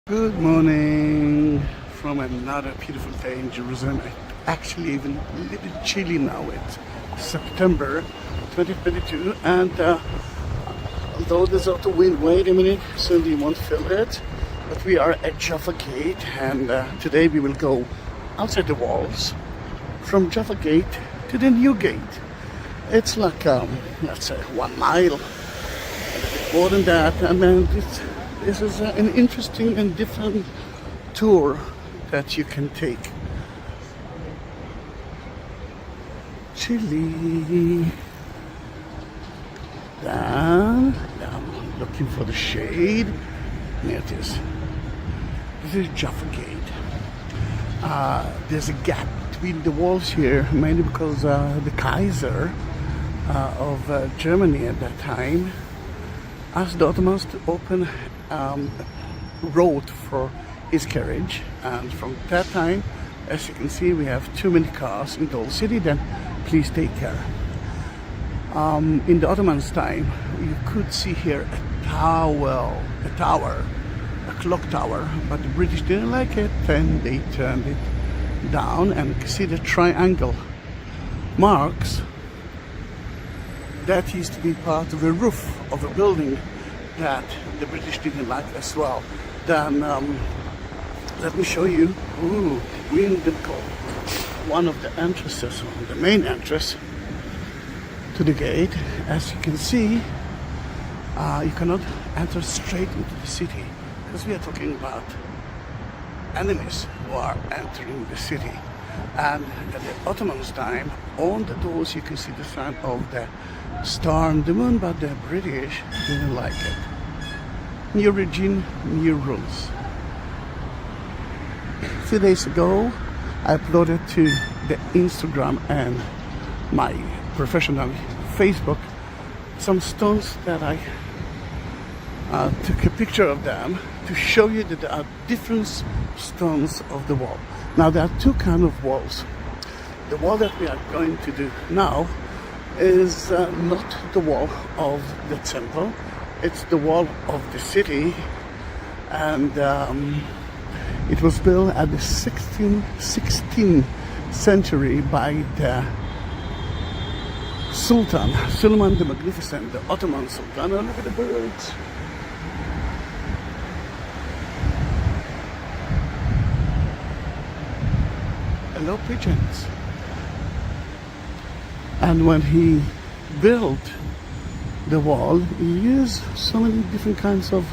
Good morning from another beautiful day in Jerusalem. Actually, even a little chilly now. It's September 2022, and although there's a lot of wind, wait a minute, soon you won't feel it. But we are at Jaffa Gate, and today we will go outside the walls from Jaffa Gate to the new gate. It's like let's say 1 mile, a bit more than that, and then this is an interesting and different tour that you can take. Chilly. Down, looking for the shade. There it is. This is Jaffa Gate. There's a gap between the walls here, mainly because the Kaiser of Germany at that time asked the Ottomans to open road for his carriage, and from that time, as you can see, we have too many cars in the whole city. Then please take care. In the Ottomans' time, you could see here a clock tower, but the British didn't like it, and they turned it down, and you can see the triangle marks. That used to be part of the roof of a building that the British didn't like as well. Then let me show you. We're in one of the entrances, the main entrance to the gate. As you can see, you cannot enter straight into the city because we are talking about enemies who are entering the city. And at the Ottomans' time, on the doors you can see the sign of the star and the moon, but the British didn't like it. New regime, new rules. A few days ago, I uploaded to the Instagram and my professional Facebook some stones that I took a picture of them to show you that there are different stones of the wall. Now there are two kinds of walls. The wall that we are going to do now is not the wall of the temple, it's the wall of the city, and it was built at the 16th century by the Sultan Suleiman the Magnificent, the Ottoman Sultan. Oh, look at the birds. Hello, pigeons. And when he built the wall, he used so many different kinds of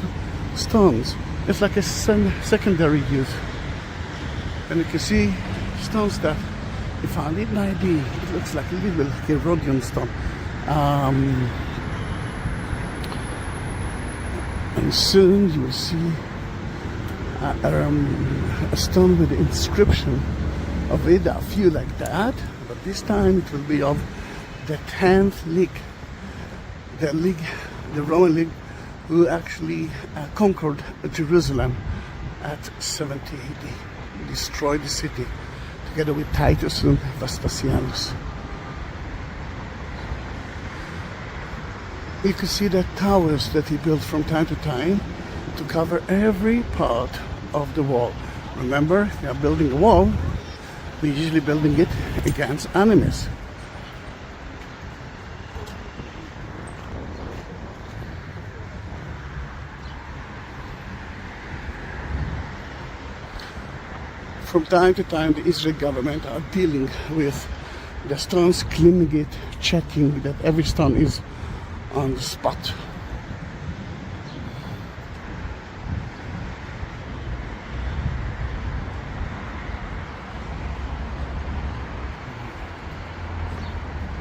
stones. It's like a secondary use. And you can see stones that he found in ID. It looks like a little like a Rhodium stone. And soon you will see a stone with the inscription of it, a few like that, but this time it will be of the 10th League, the Roman League, who actually conquered Jerusalem at 70 AD, destroyed the city together with Titus and Vespasianus. You can see the towers that he built from time to time to cover every part of the wall. Remember, if you are building a wall, we're usually building it against enemies. From time to time, the Israeli government are dealing with the stones, cleaning it, checking that every stone is on the spot.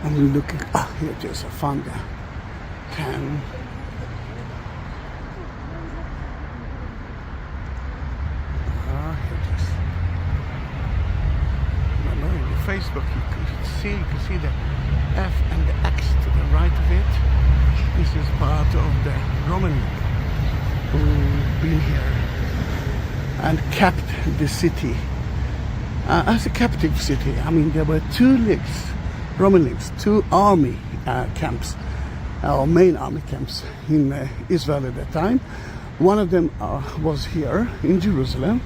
I'm looking. Here it is. I found the can. Here it is. Remember, in the Facebook, you can see the F and the X to the right of it. This is part of the Roman who been here and kept the city as a captive city. I mean, there were two leagues. Roman leagues, two army camps, or main army camps in Israel at that time. One of them was here in Jerusalem.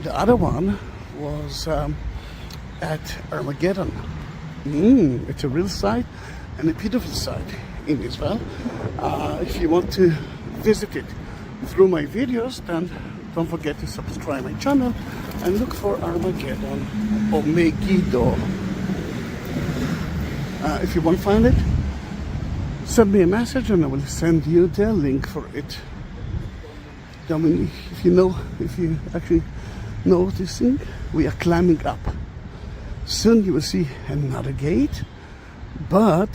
The other one was at Armageddon. It's a real site and a beautiful site in Israel. If you want to visit it through my videos, then don't forget to subscribe my channel and look for Armageddon or Megiddo. If you won't find it, send me a message and I will send you the link for it. I mean, if you actually noticing, we are climbing up. Soon you will see another gate, but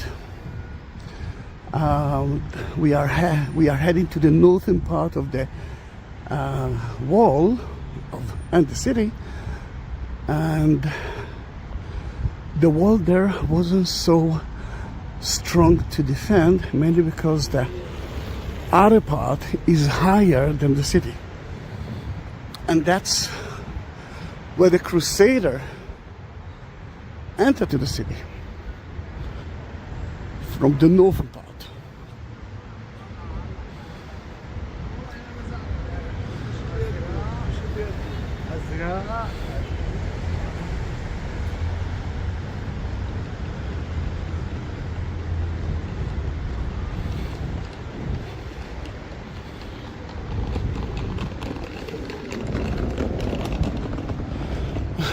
we are heading to the northern part of the wall and the city, and the wall there wasn't so strong to defend, mainly because the outer part is higher than the city, and that's where the Crusader entered to the city from the northern part.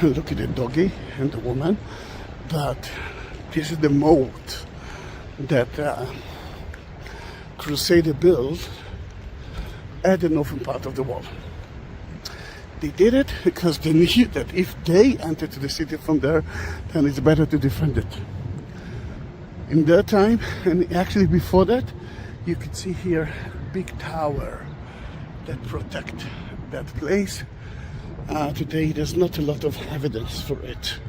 Look at the doggy and the woman, but this is the moat that Crusader built at the northern part of the wall. They did it because they knew that if they entered to the city from there, then it's better to defend it. In their time, and actually before that, you could see here a big tower that protect that place. Today there's not a lot of evidence for it.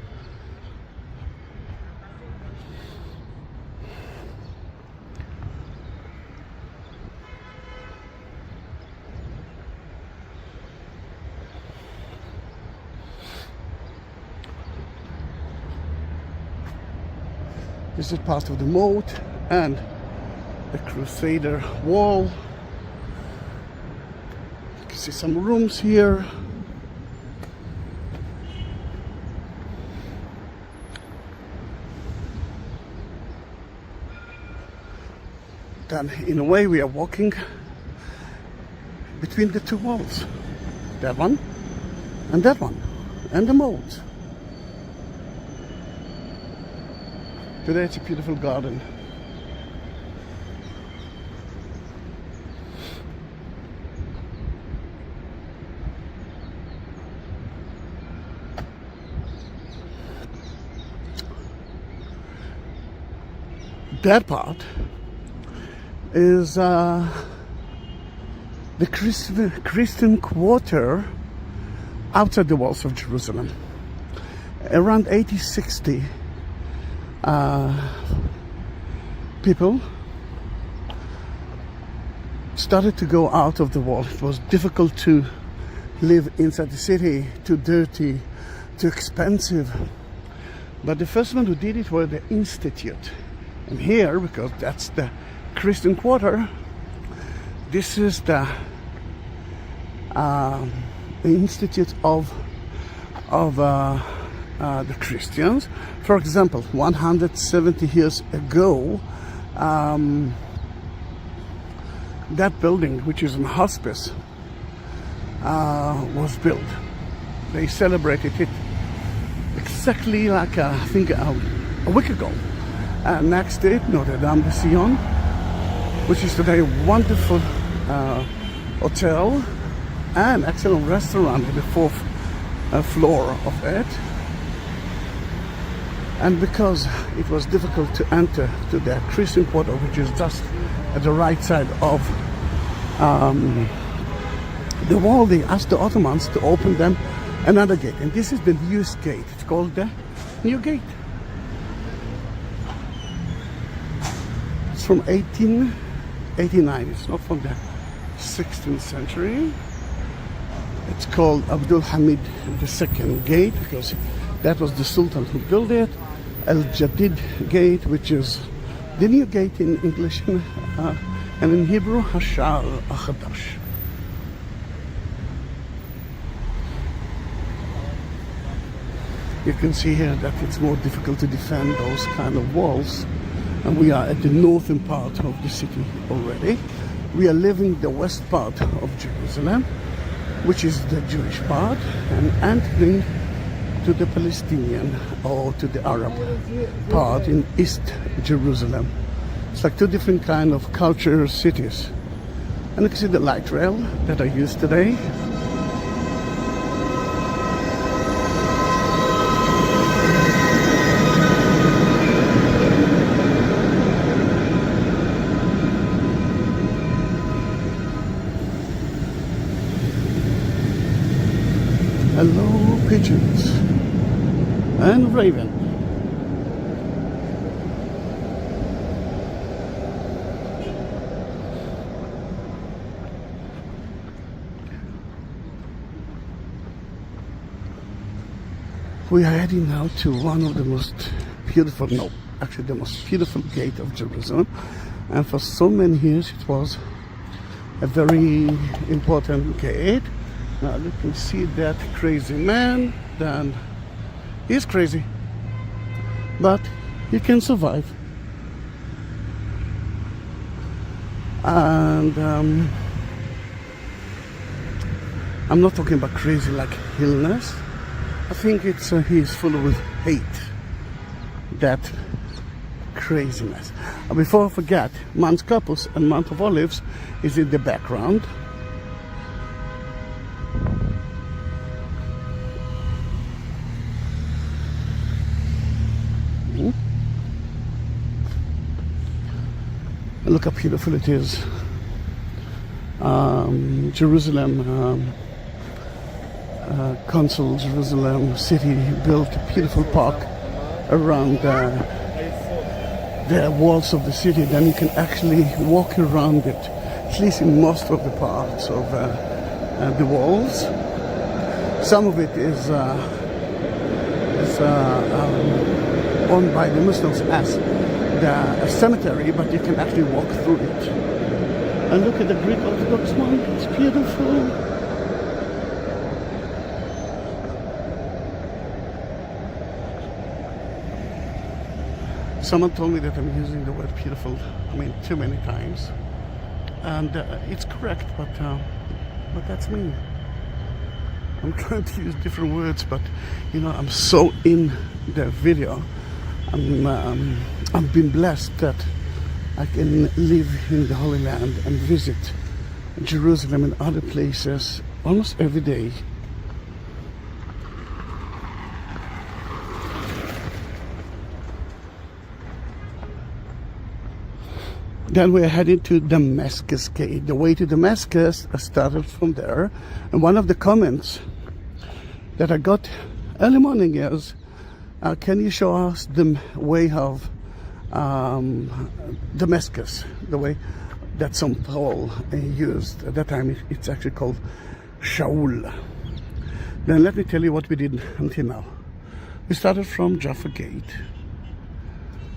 This is part of the moat and the Crusader wall. You can see some rooms here. And in a way we are walking between the two walls, that one and that one, and the moat. Today it's a beautiful garden. That part is the Christian quarter outside the walls of Jerusalem. Around 80-60 people started to go out of the wall. It was difficult to live inside the city, too dirty, too expensive. But the first one who did it were the Institute. And here, because that's the Christian quarter, this is the Institute of the Christians. For example, 170 years ago, that building, which is a hospice, was built. They celebrated it exactly like I think a week ago. Next to it, Notre Dame de Sion, which is today a wonderful hotel and excellent restaurant in the fourth floor of it. And because it was difficult to enter to the Christian quarter, which is just at the right side of the wall, they asked the Ottomans to open them another gate. And this is the newest gate. It's called the New Gate. It's from 1889. It's not from the 16th century. It's called Abdul Hamid II Gate because that was the Sultan who built it. Al Jadid Gate, which is the new gate in English, and in Hebrew, Hashar Achadash. You can see here that it's more difficult to defend those kind of walls. And we are at the northern part of the city already. We are leaving the west part of Jerusalem, which is the Jewish part, and entering to the Palestinian or to the Arab part in East Jerusalem. It's like two different kind of culture cities. And you can see the light rail that I used today. Hello, pigeons and raven. We are heading now to one of the most beautiful, no, actually the most beautiful gate of Jerusalem. And for so many years it was a very important gate. Now you can see that crazy man, then he's crazy, but he can survive. And I'm not talking about crazy like illness. I think it's he's full with hate, that craziness. Before I forget, Mount Scopus and Mount of Olives is in the background. Look how beautiful it is. Jerusalem Council, Jerusalem City built a beautiful park around the walls of the city. Then you can actually walk around it, at least in most of the parts of the walls. Some of it is owned by the Muslims as a cemetery, but you can actually walk through it. And look at the Greek Orthodox one, it's beautiful. Someone told me that I'm using the word beautiful, too many times. And it's correct, but that's me. I'm trying to use different words, but I'm so in the video. I've been blessed that I can live in the Holy Land and visit Jerusalem and other places almost every day. Then we're heading to Damascus Gate. The way to Damascus, I started from there. And one of the comments that I got early morning is, can you show us the way of Damascus, the way that St. Paul used. At that time it's actually called Shaul. Then let me tell you what we did until now. We started from Jaffa Gate.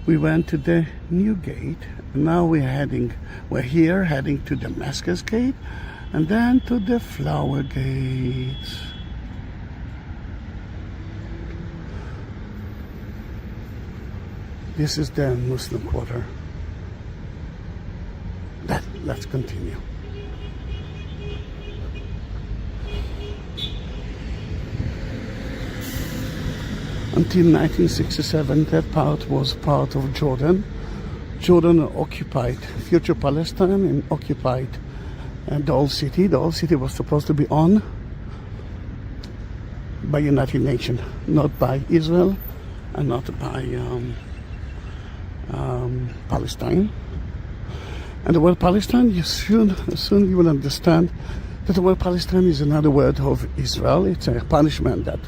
We went to the new gate, and now we're here heading to Damascus Gate, and then to the Flower Gate. This is the Muslim quarter. Let's continue. Until 1967, that part was part of Jordan. Jordan occupied future Palestine and occupied the old city. The old city was supposed to be owned by United Nations, not by Israel and not by Palestine. And the word Palestine, soon you will understand that the word Palestine is another word of Israel. It's a punishment that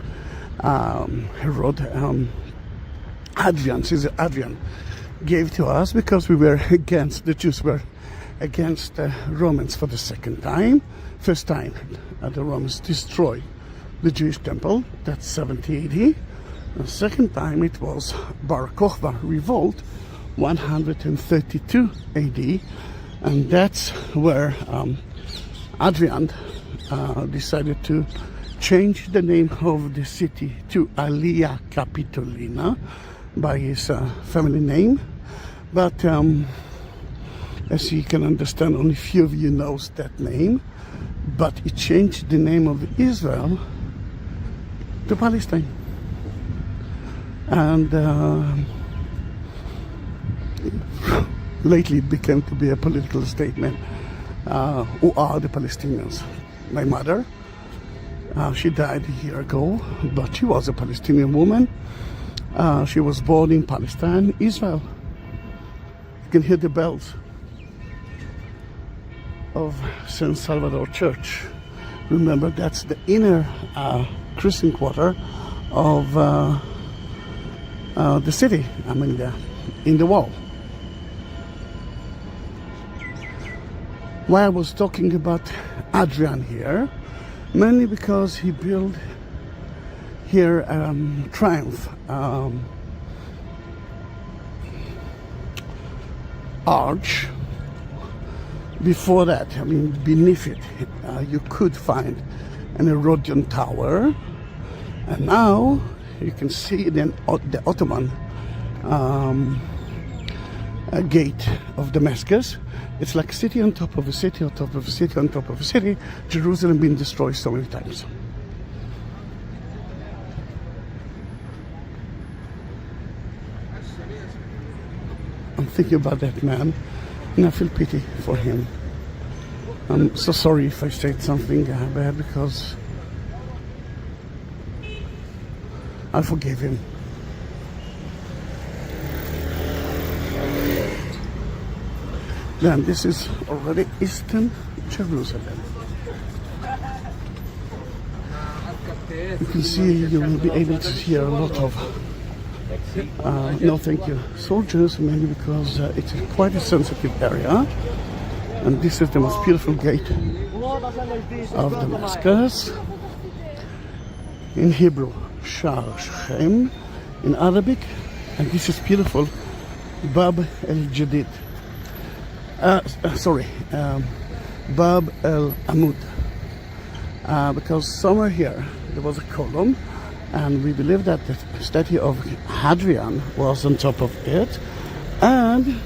Herod, Adrian gave to us because we were against, the Jews were against the Romans for the second time. First time the Romans destroyed the Jewish temple, that's 70 AD. The second time it was Bar Kokhba revolt, 132 AD, and that's where Adrian decided to changed the name of the city to Alia Capitolina by his family name, but as you can understand, only few of you knows that name. But he changed the name of Israel to Palestine, and lately it became to be a political statement. Who are the Palestinians? My mother, she died a year ago, but she was a Palestinian woman. She was born in Palestine, Israel. You can hear the bells of St. Salvador Church. Remember, that's the inner Christian quarter of the city. I mean, in the wall. Why I was talking about Adrian here, mainly because he built here Triumph arch. Before that, I mean, beneath it, you could find an Herodian tower, and now you can see the Ottoman gate of Damascus. It's like a city on top of a city on top of a city on top of a city. Jerusalem been destroyed so many times. I'm thinking about that man, and I feel pity for him. I'm so sorry if I said something bad, because I forgive him. Then this is already Eastern Jerusalem. You can see, you will be able to hear a lot of no thank you soldiers, mainly because it's quite a sensitive area, and this is the most beautiful gate of Damascus. In Hebrew, Shar Shem, in Arabic, and this is beautiful, Bab el Jadid. Bab el Amud, because somewhere here there was a column, and we believe that the statue of Hadrian was on top of it. And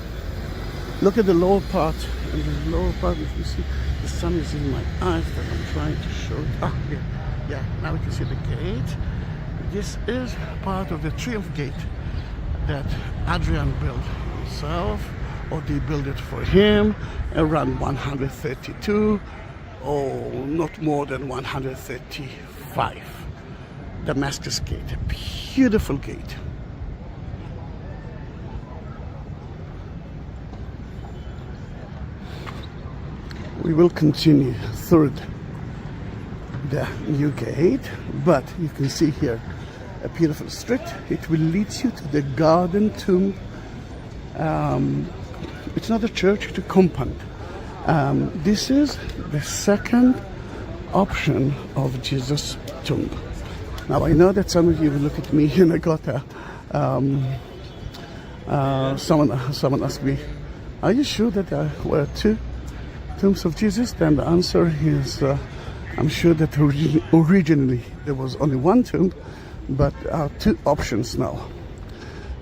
look at the lower part. And the lower part, if you see, the sun is in my eyes, that I'm trying to show it. Ah, yeah, now we can see the gate. This is part of the Triumph Gate that Hadrian built himself, or they built it for him around 132, or not more than 135. Damascus Gate, a beautiful gate. We will continue through the new gate, but you can see here a beautiful street. It will lead you to the garden tomb. It's not a church, it's a compound. This is the second option of Jesus' tomb. Now I know that some of you will look at me and I got someone asked me, are you sure that there were two tombs of Jesus? Then the answer is I'm sure that originally there was only one tomb, but two options now.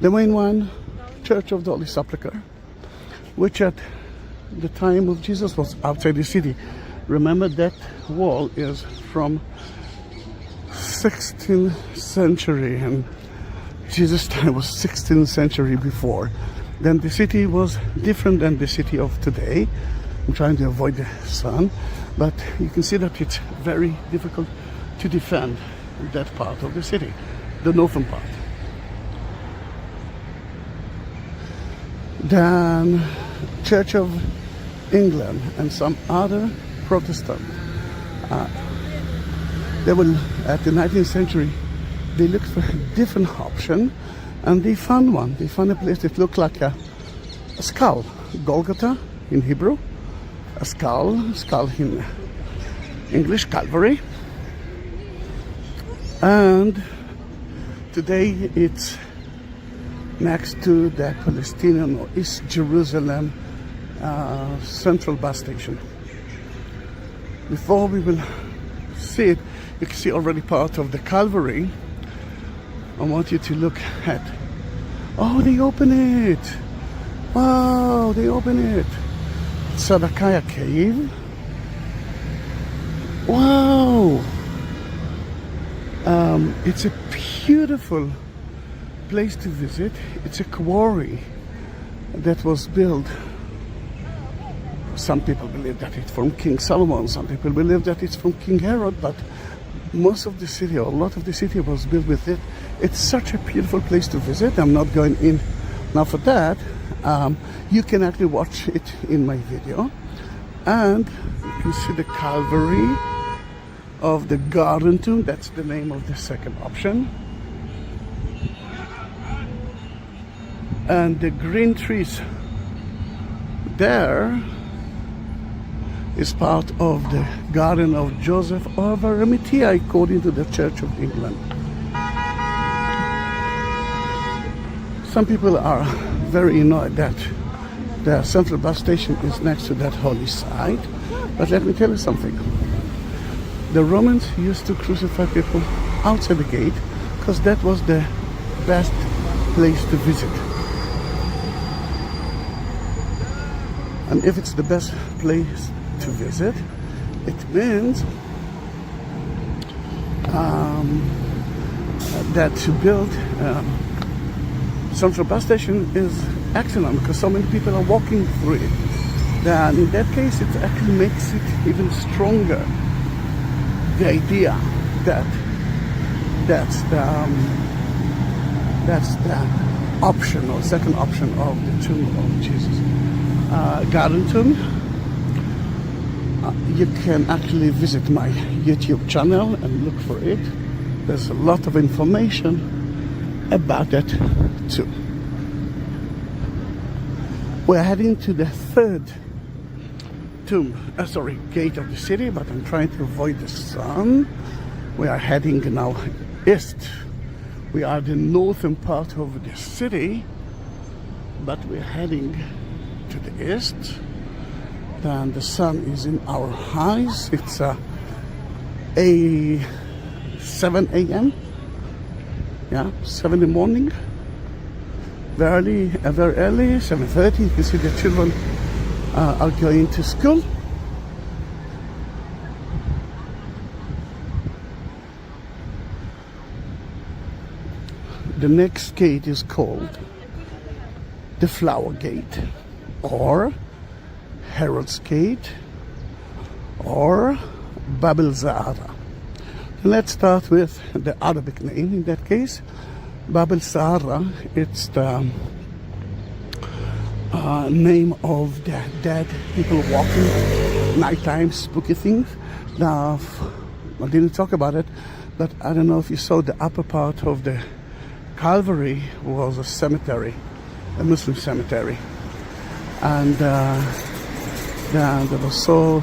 The main one, Church of the Holy Sepulchre, which at the time of Jesus was outside the city. Remember, that wall is from 16th century, and Jesus' time was 16th century before. Then the city was different than the city of today. I'm trying to avoid the sun, but you can see that it's very difficult to defend that part of the city, the northern part. Then Church of England and some other Protestant. They will, at the 19th century, they looked for a different option, and they found one. They found a place that looked like a skull, Golgotha in Hebrew, a skull in English, Calvary. And today it's next to the Palestinian or East Jerusalem central bus station. Before we will see it, You can see already part of the Calvary. I want you to look at. Oh, they open it! Wow, they open it! Sadakaya Cave. Wow! It's a beautiful place to visit. It's a quarry that was built. Some people believe that it's from King Solomon, some people believe that it's from King Herod, but most of the city, or a lot of the city, was built with it. It's such a beautiful place to visit. I'm not going in now for that. You can actually watch it in my video, and you can see the Calvary of the Garden Tomb. That's the name of the second option. And the green trees there is part of the Garden of Joseph of Arimathea, according to the Church of England. Some people are very annoyed that the central bus station is next to that holy site, but let me tell you something. The Romans used to crucify people outside the gate because that was the best place to visit. And if it's the best place to visit, it means that to build central bus station is excellent because so many people are walking through it. Then in that case, it actually makes it even stronger. The idea that that's the option or second option of the tomb of Jesus. Garden Tomb. You can actually visit my YouTube channel and look for it. There's a lot of information about that too. We're heading to the third gate of the city, but I'm trying to avoid the sun. We are heading now east. We are the northern part of the city, but we're heading to the east. Then the sun is in our eyes. It's 7 a.m. Yeah, 7 in the morning. Very early, 7:30. You can see the children are going to school. The next gate is called the Flower Gate, or Herod's Gate, or Bab el-Zahra. Let's start with the Arabic name in that case. Bab el-Zahra, it's the name of the dead people walking, nighttime, spooky things. Now, I didn't talk about it, but I don't know if you saw the upper part of the Calvary was a cemetery, a Muslim cemetery. And there was a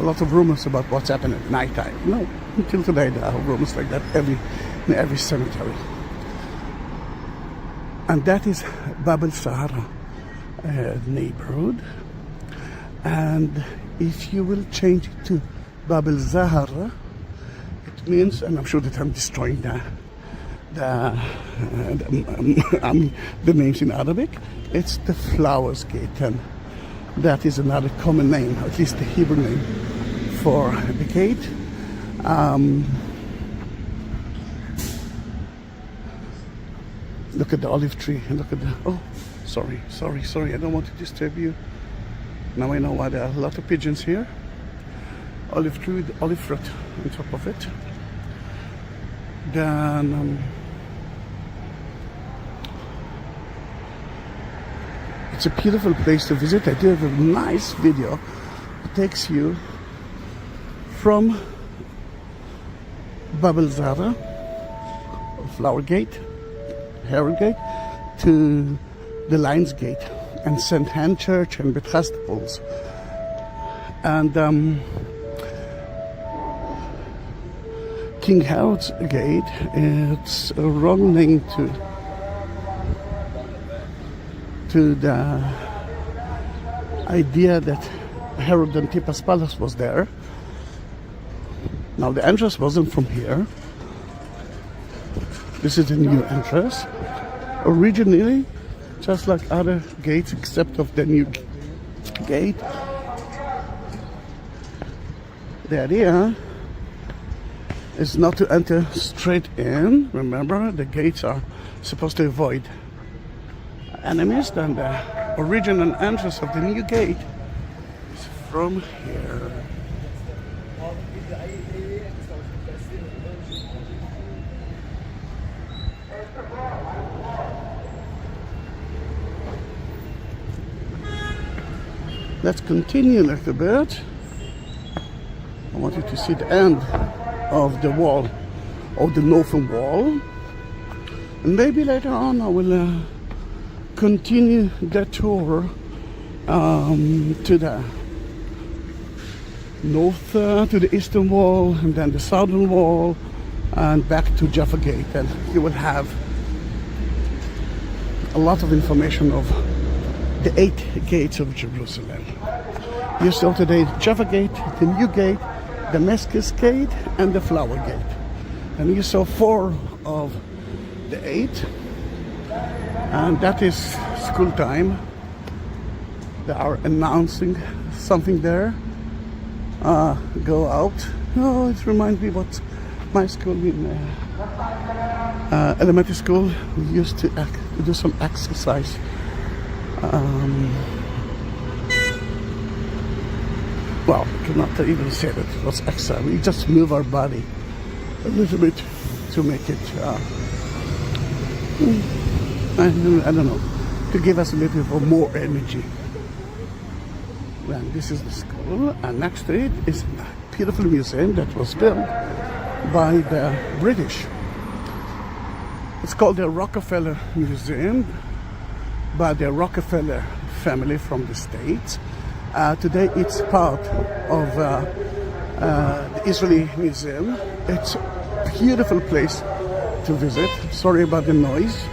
lot of rumors about what's happened at nighttime. No, until today there are rumors like that in every cemetery. And that is Bab el-Zahra neighborhood. And if you will change it to Bab el-Zahra, it means, and I'm sure that I'm destroying the names in Arabic, it's the Flowers Gate, and that is another common name, at least the Hebrew name for the gate. Look at the olive tree, and look at the, oh, sorry, I don't want to disturb you. Now I know why there are a lot of pigeons here. Olive tree with olive fruit on top of it. Then it's a beautiful place to visit. I did a nice video. It takes you from Bab el-Zahra, Flower Gate, Herod Gate, to the Lions Gate and St. Anne Church and Bethesda Falls. And King Herod's Gate, it's a wrong name to the idea that Herod Antipas' palace was there. Now the entrance wasn't from here. This is the new entrance. Originally, just like other gates, except of the new gate, the idea is not to enter straight in. Remember, the gates are supposed to avoid enemies. Then the original entrance of the new gate is from here. Let's continue a little bit. I want you to see the end of the wall, of the northern wall. And maybe later on I will continue the tour to the north, to the eastern wall, and then the southern wall, and back to Jaffa Gate. And you will have a lot of information of the 8 gates of Jerusalem. You saw today Jaffa Gate, the New Gate, Damascus Gate, and the Flower Gate. And you saw 4 of the 8. And that is school time. They are announcing something there. Go out. Oh, it reminds me what my school in elementary school, we used to do some exercise. Well, I cannot even say that it was exercise. We just move our body a little bit to make it, I don't know, to give us a little bit more energy. And this is the school, and next to it is a beautiful museum that was built by the British. It's called the Rockefeller Museum, by the Rockefeller family from the States. Today it's part of the Israeli Museum. It's a beautiful place to visit. Sorry about the noise.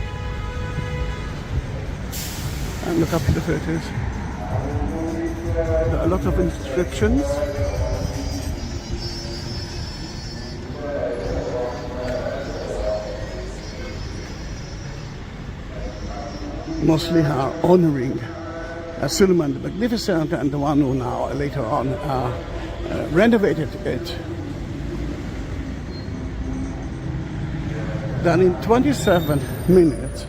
And look how beautiful it is. There are a lot of inscriptions. Mostly are honoring Suleiman the Magnificent, and the one who now later on renovated it. Then in 27 minutes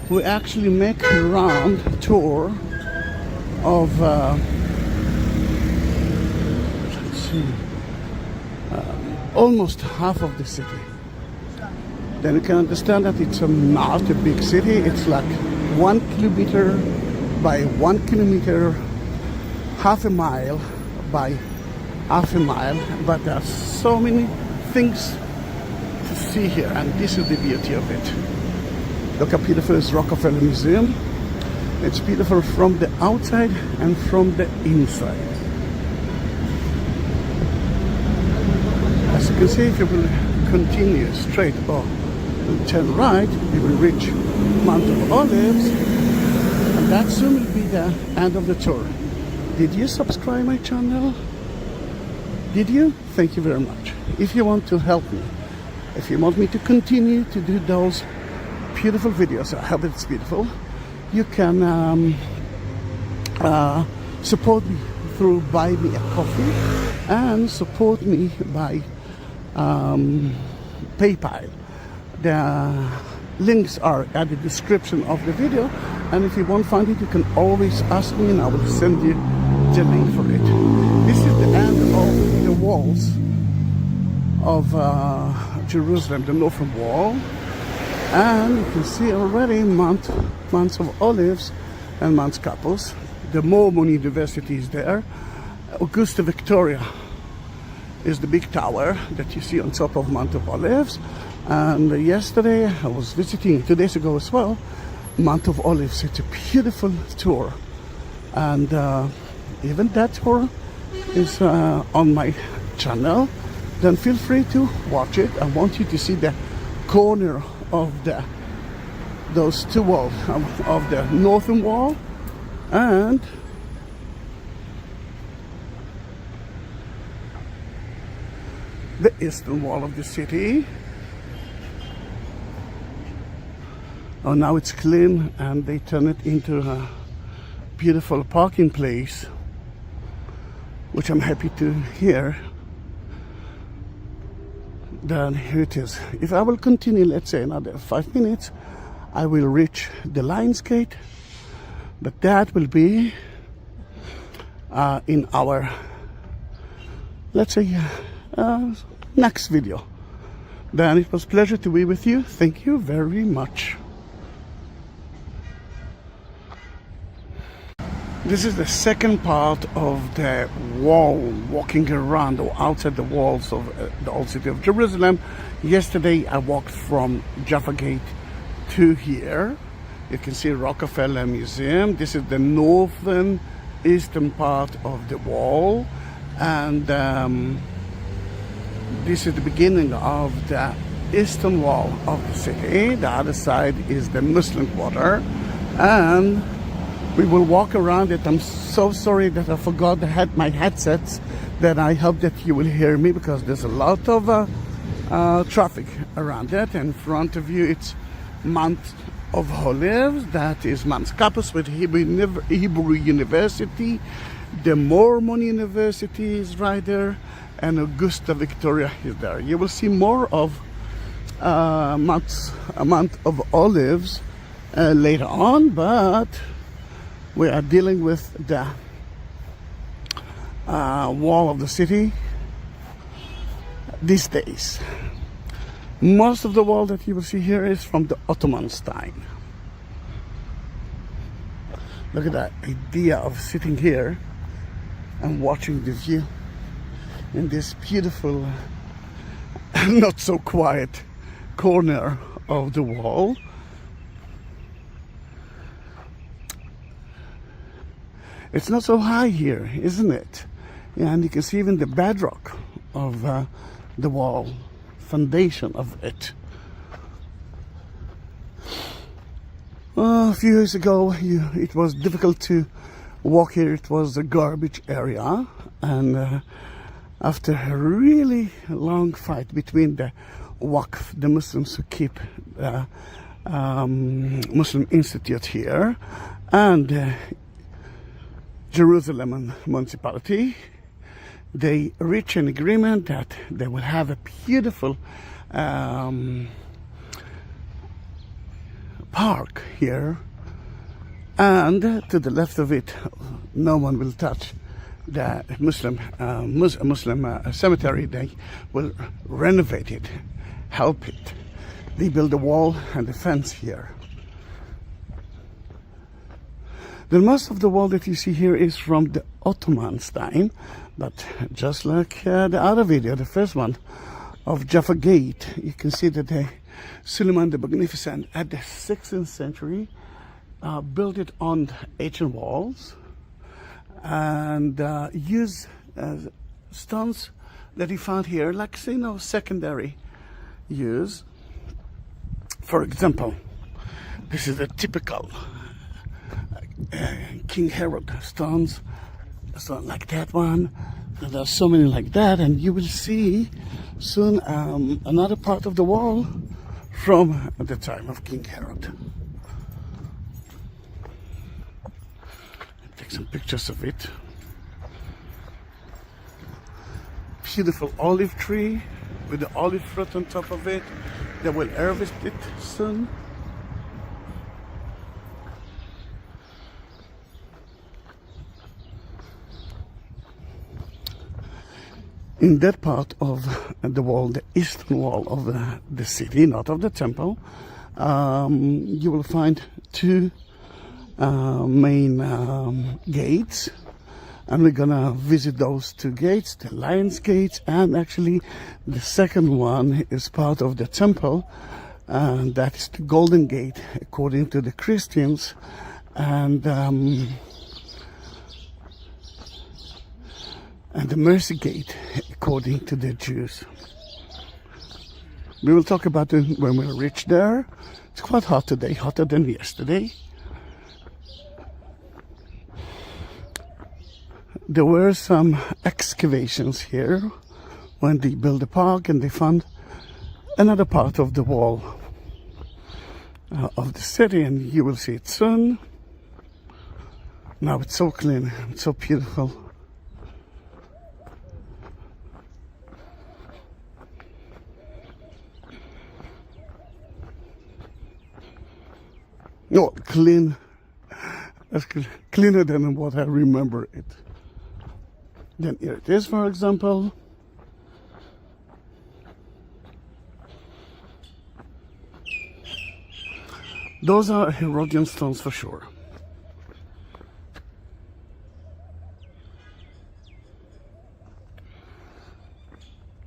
we actually make a round tour of let's see, almost half of the city. Then you can understand that it's not a big city. It's like 1 kilometer by 1 kilometer, half a mile by half a mile. But there are so many things to see here, and this is the beauty of it. Look how beautiful is Rockefeller Museum. It's beautiful from the outside and from the inside. As you can see, if you will continue straight or turn right, you will reach Mount of Olives, and that soon will be the end of the tour. Did you subscribe my channel? Did you? Thank you very much. If you want to help me, if you want me to continue to do those beautiful videos, I hope it's beautiful, you can support me through Buy Me a Coffee, and support me by PayPal. The links are at the description of the video, and if you won't find it, you can always ask me and I will send you the link for it. This is the end of the walls of Jerusalem, the northern wall, and you can see already Mount of Olives and Mount Kapos. The Mormon University is there. Augusta Victoria is the big tower that you see on top of Mount of Olives. And yesterday I was visiting, 2 days ago as well, Mount of Olives. It's a beautiful tour, and even that tour is on my channel. Then feel free to watch it. I want you to see the corner of those 2 walls of the northern wall and the eastern wall of the city. Oh, now it's clean and they turn it into a beautiful parking place, which I'm happy to hear. Then here it is. If I will continue, let's say another 5 minutes, I will reach the Lions Gate, but that will be in our, let's say, next video. Then it was a pleasure to be with you. Thank you very much. This is the second part of the wall, walking around or outside the walls of the old city of Jerusalem. Yesterday I walked from Jaffa Gate to here. You can see Rockefeller Museum. This is the northern eastern part of the wall, and this is the beginning of the eastern wall of the city. The other side is the Muslim quarter, and we will walk around it. I'm so sorry that I forgot my headsets. Then I hope that you will hear me, because there's a lot of traffic around it. In front of you, it's Mount of Olives. That is Mount Campus with Hebrew University. The Mormon University is right there, and Augusta Victoria is there. You will see more of Mount of Olives later on, but we are dealing with the wall of the city these days. Most of the wall that you will see here is from the Ottoman time. Look at that idea of sitting here and watching the view in this beautiful, not so quiet corner of the wall. It's not so high here, isn't it? Yeah, and you can see even the bedrock of the wall, foundation of it. A few years ago, it was difficult to walk here. It was a garbage area, and after a really long fight between the Waqf, the Muslims who keep the Muslim Institute here, and Jerusalem municipality, they reach an agreement that they will have a beautiful park here, and to the left of it, no one will touch the Muslim cemetery. They will renovate it, help it. They build a wall and a fence here. The most of the wall that you see here is from the Ottoman time, but just like the other video, the first one of Jaffa Gate, you can see that Suleiman the Magnificent at the 16th century built it on ancient walls and used stones that he found here, like, you know, secondary use. For example, this is a typical King Herod stones, so like that one. And there are so many like that, and you will see soon another part of the wall from the time of King Herod. Take some pictures of it. Beautiful olive tree with the olive fruit on top of it. They will harvest it soon. In that part of the wall, the eastern wall of the city, not of the temple, you will find two main gates, and we're gonna visit those two gates, the Lions Gate, and actually the second one is part of the temple, and that is the Golden Gate according to the Christians, and the Mercy Gate according to the Jews. We will talk about it when we reach there. It's quite hot today, hotter than yesterday. There were some excavations here when they built the park and they found another part of the wall of the city, and you will see it soon. Now it's so clean, it's so beautiful. No, clean. That's cleaner than what I remember it. Then here it is, for example. Those are Herodian stones for sure.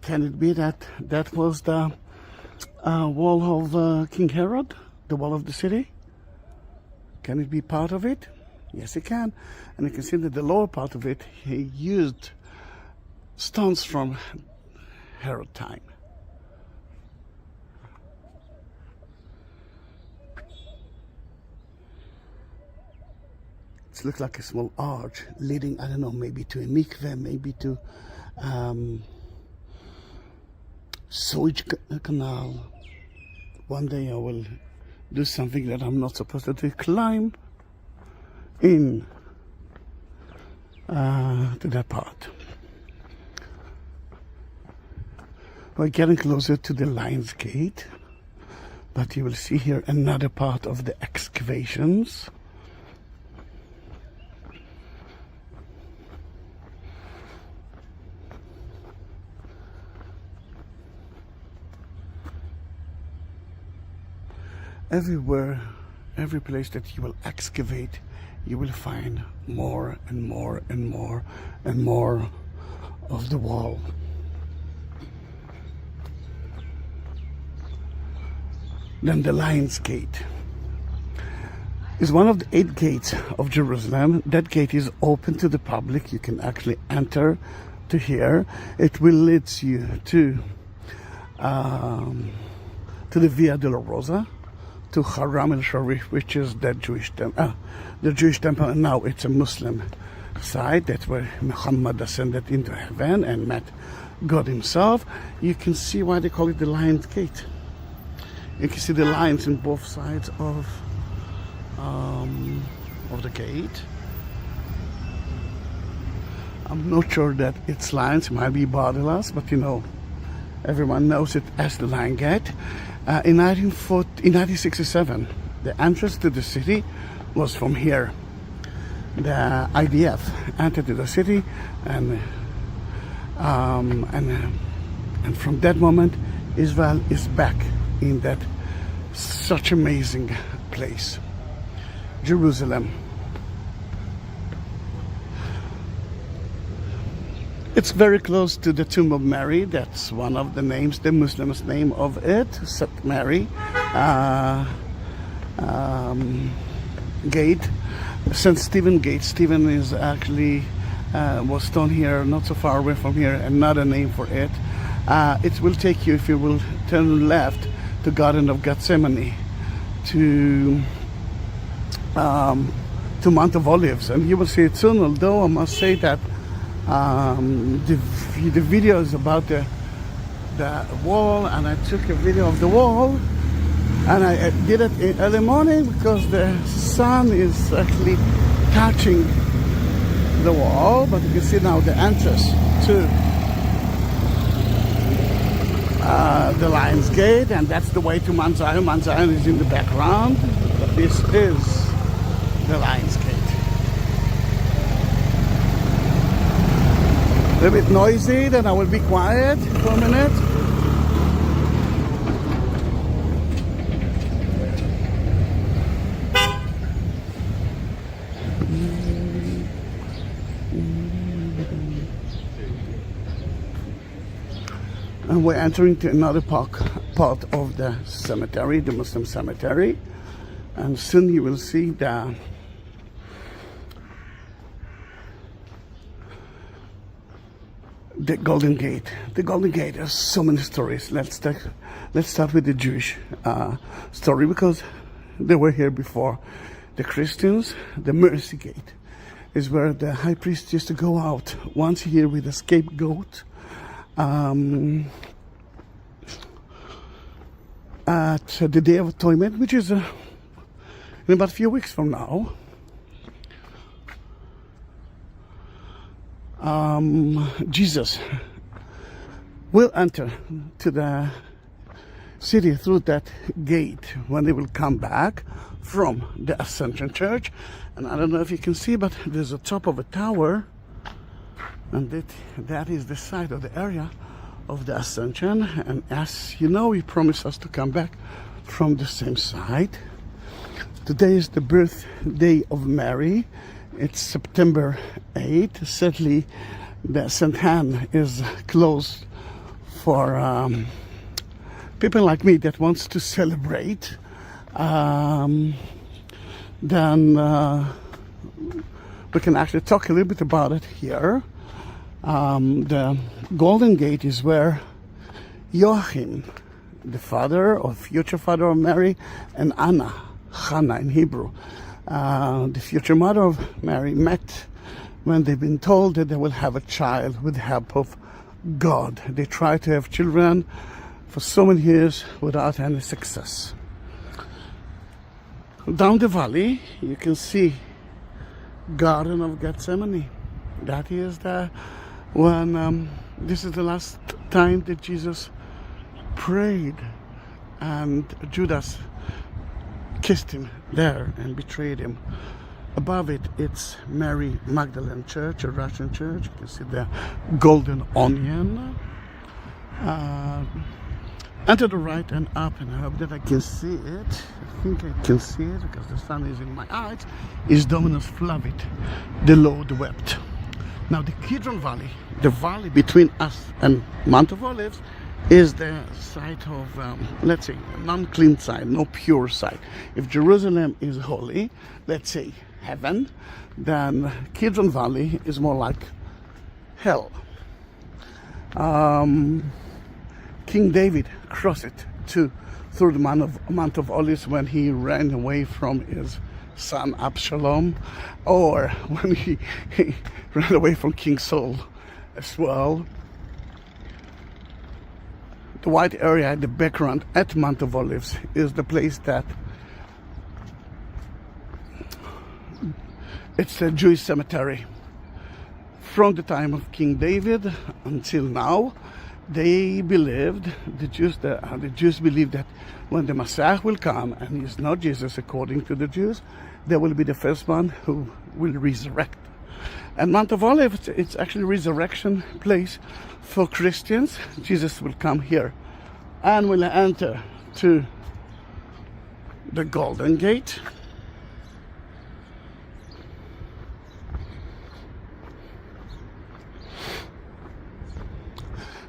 Can it be that that was the wall of King Herod, the wall of the city? Can it be part of it? Yes, it can. And you can see that the lower part of it, he used stones from Herod time. It looks like a small arch leading, I don't know, maybe to a mikveh, maybe to sewage canal. One day I will do something that I'm not supposed to do, climb in to that part. We're getting closer to the Lion's Gate, but you will see here another part of the excavations. Everywhere, every place that you will excavate, you will find more and more and more and more of the wall. Then the Lion's Gate is one of the 8 gates of Jerusalem. That gate is open to the public. You can actually enter to here. It will lead you to the Via Dolorosa, to Haram el-Sharif, which is the Jewish temple, and now it's a Muslim site. That's where Muhammad ascended into heaven and met God himself. You can see why they call it the Lion's Gate. You can see the lions in both sides of the gate. I'm not sure that it's lions, it might be bodilas, but you know, everyone knows it as the Lion Gate. In 1967, the entrance to the city was from here. The IDF entered the city, and from that moment, Israel is back in that such amazing place, Jerusalem. It's very close to the tomb of Mary. That's one of the names, the Muslims' name of it, St. Mary Gate, St. Stephen Gate. Stephen is actually was stone here, not so far away from here. Another name for it. It will take you, if you will turn left, to Garden of Gethsemane, to Mount of Olives, and you will see it soon. Although I must say that the video is about the wall, and I took a video of the wall, and I did it in early morning because the sun is actually touching the wall. But you can see now the entrance to the Lion's Gate, and that's the way to Mount Zion. Mount Zion is in the background, but this is the Lion's Gate. A little bit noisy, then I will be quiet for a minute. And we're entering to another part of the cemetery, the Muslim cemetery. And soon you will see the Golden Gate. The Golden Gate has so many stories. Let's start with the Jewish story, because they were here before the Christians. The Mercy Gate is where the high priest used to go out once a year with a scapegoat at the Day of Atonement, which is in about a few weeks from now. Jesus will enter to the city through that gate when they will come back from the Ascension Church. And I don't know if you can see, but there's a top of a tower, and that is the site of the area of the Ascension. And as you know, he promised us to come back from the same site. Today is the birthday of Mary. It's September 8th. Sadly, the St. Anne is closed for people like me that wants to celebrate. Then we can actually talk a little bit about it here. The Golden Gate is where Joachim, the father or future father of Mary, and Anna, Hannah in Hebrew, the future mother of Mary, met when they've been told that they will have a child with the help of God. They tried to have children for so many years without any success. Down the valley, you can see Garden of Gethsemane. That is this is the last time that Jesus prayed, and Judas kissed him there and betrayed him. Above it, it's Mary Magdalene Church, a Russian church. You can see the golden onion. And to the right and up, and I hope that I can see it. I think I can see it because the sun is in my eyes, is Dominus Flavit, the Lord wept. Now the Kidron Valley, the valley between us and Mount of Olives, is the site of, let's say, non-clean site, no pure site. If Jerusalem is holy, let's say heaven, then Kidron Valley is more like hell. King David crossed it through the Mount of Olives when he ran away from his son Absalom, or when he ran away from King Saul as well. The white area in the background at Mount of Olives is the place that it's a Jewish cemetery. From the time of King David until now, they believed, the Jews believed that when the Messiah will come, and he's not Jesus according to the Jews, there will be the first one who will resurrect. And Mount of Olives, it's actually a resurrection place for Christians. Jesus will come here and will enter to the Golden Gate.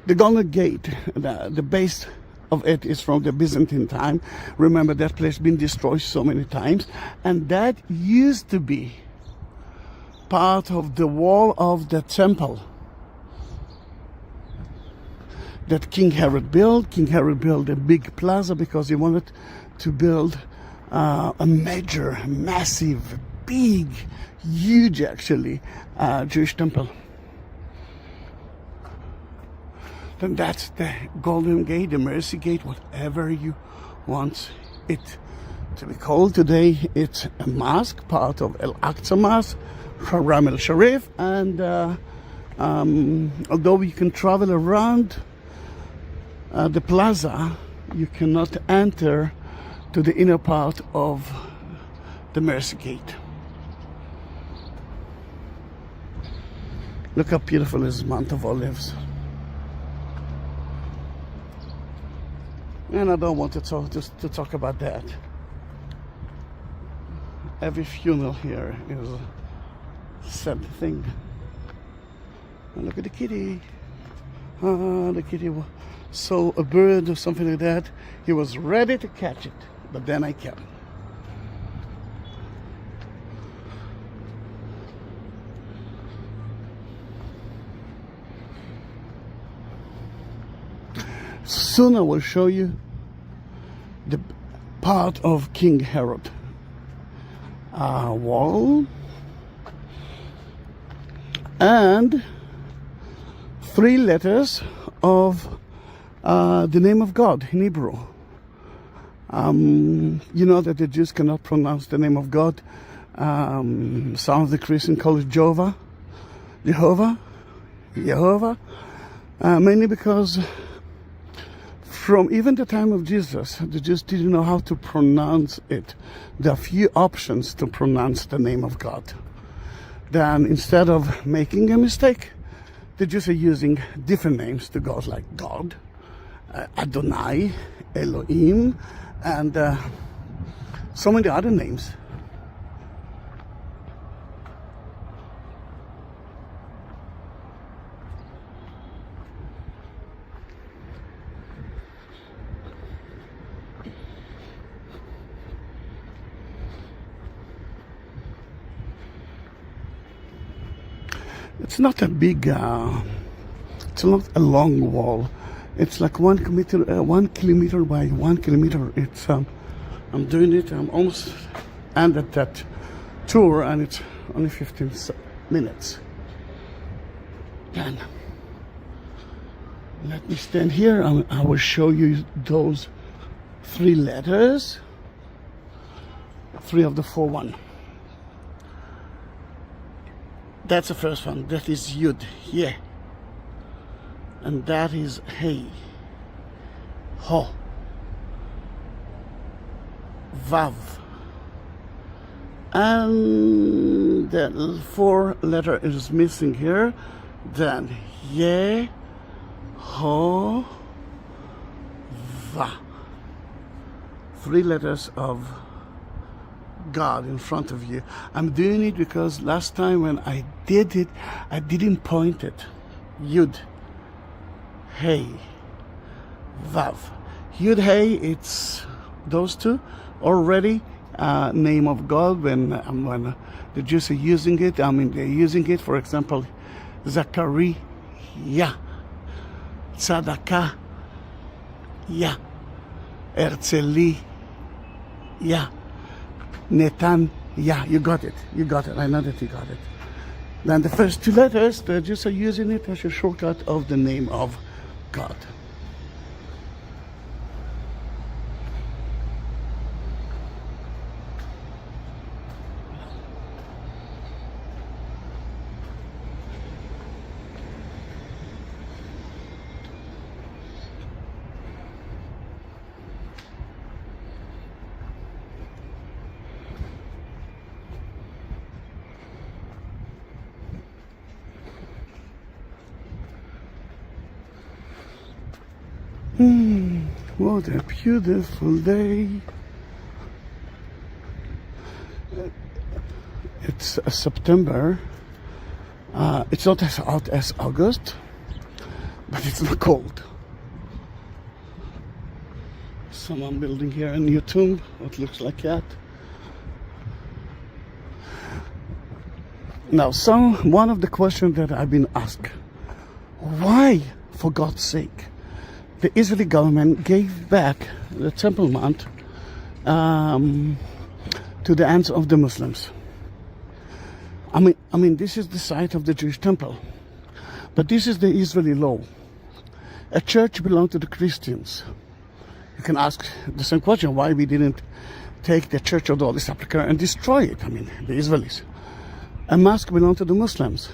The Golden Gate, the base of it is from the Byzantine time. Remember, that place has been destroyed so many times, and that used to be part of the wall of the temple that King Herod built. King Herod built a big plaza because he wanted to build a major, massive, big, huge actually, Jewish temple. Then that's the Golden Gate, the Mercy Gate, whatever you want it to be called. Today it's a mosque, part of Al-Aqsa Mosque, Haram al-Sharif, and although you can travel around the plaza, you cannot enter to the inner part of the Mercy Gate. Look how beautiful is Mount of Olives. And I don't want to talk about that. Every funeral here is a sad thing. And look at the kitty. The kitty saw a bird or something like that. He was ready to catch it, but then I kept it. Soon I will show you the part of King Herod wall, and 3 letters of the name of God in Hebrew. You know that the Jews cannot pronounce the name of God. Some of the Christians call it Jehovah, mainly because from even the time of Jesus, the Jews didn't know how to pronounce it. There are few options to pronounce the name of God. Then instead of making a mistake, the Jews are using different names to God, like God, Adonai, Elohim, and so many other names. It's not a big, it's not a long wall. It's like 1 kilometer, 1 kilometer by 1 kilometer. It's, I'm doing it, I'm almost ended that tour, and it's only 15 minutes. Then, let me stand here, and I will show you those 3 letters, 3 of the 4 one. That's the first one. That is Yud, yeah. And that is Hey, Ho, Vav. And the 4 letter is missing here. Then Ye, Ho, Va. 3 letters of God in front of you. I'm doing it because last time when I did it, I didn't point it. Yud, Hey, Vav. Yud, Hey, it's those 2 already. Name of God when the Jews are using it. I mean, they're using it. For example, Zachariah, Tzedakah, Herzli, Netan, you got it. You got it. I know that you got it. Then the first 2 letters, the Jews are using it as a shortcut of the name of God. What a beautiful day. It's September. It's not as hot as August, but it's not cold. Someone building here a new tomb, what looks like that. Now, one of the questions that I've been asked, why, for God's sake, the Israeli government gave back the Temple Mount to the hands of the Muslims. I mean, this is the site of the Jewish temple, but this is the Israeli law. A church belongs to the Christians. You can ask the same question: why we didn't take the Church of the Holy Sepulchre and destroy it? I mean, the Israelis. A mosque belongs to the Muslims.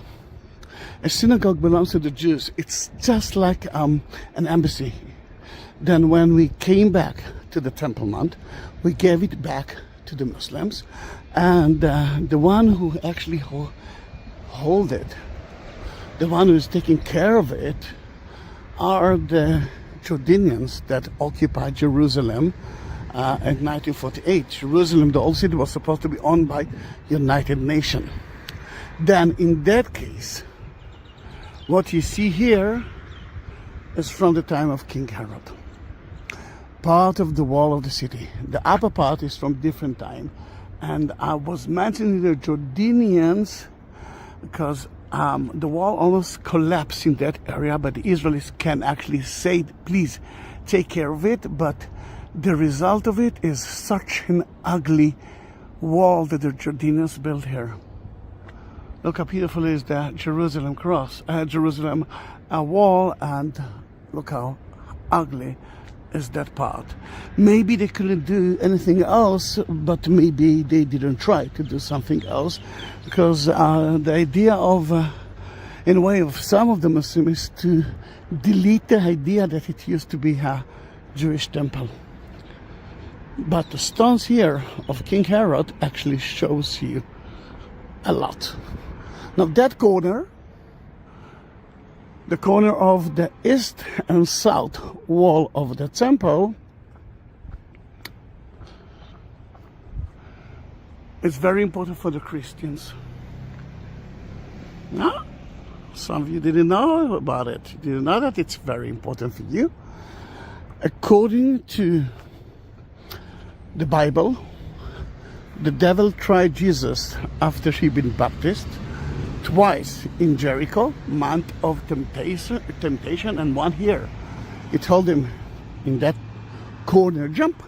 A synagogue belongs to the Jews. It's just like an embassy. Then when we came back to the Temple Mount, we gave it back to the Muslims. And the one who actually hold it, the one who is taking care of it, are the Jordanians that occupied Jerusalem in 1948. Jerusalem, the old city, was supposed to be owned by United Nations. Then in that case, what you see here is from the time of King Herod. Part of the wall of the city. The upper part is from different time. And I was mentioning the Jordanians because the wall almost collapsed in that area, but the Israelis can actually say, please take care of it. But the result of it is such an ugly wall that the Jordanians built here. Look how beautiful is the Jerusalem cross, Jerusalem wall, and Look how ugly is that part. Maybe they couldn't do anything else, but maybe they didn't try to do something else, because the idea of, in a way, of some of the Muslims is to delete the idea that it used to be a Jewish temple. But the stones here of King Herod actually shows you a lot. Now that corner, the corner of the east and south wall of the temple, is very important for the Christians. Now, some of you didn't know about it. You didn't know that it's very important for you. According to the Bible, the devil tried Jesus after he'd been baptized twice in Jericho, month of temptation, and one here. He told him in that corner, jump.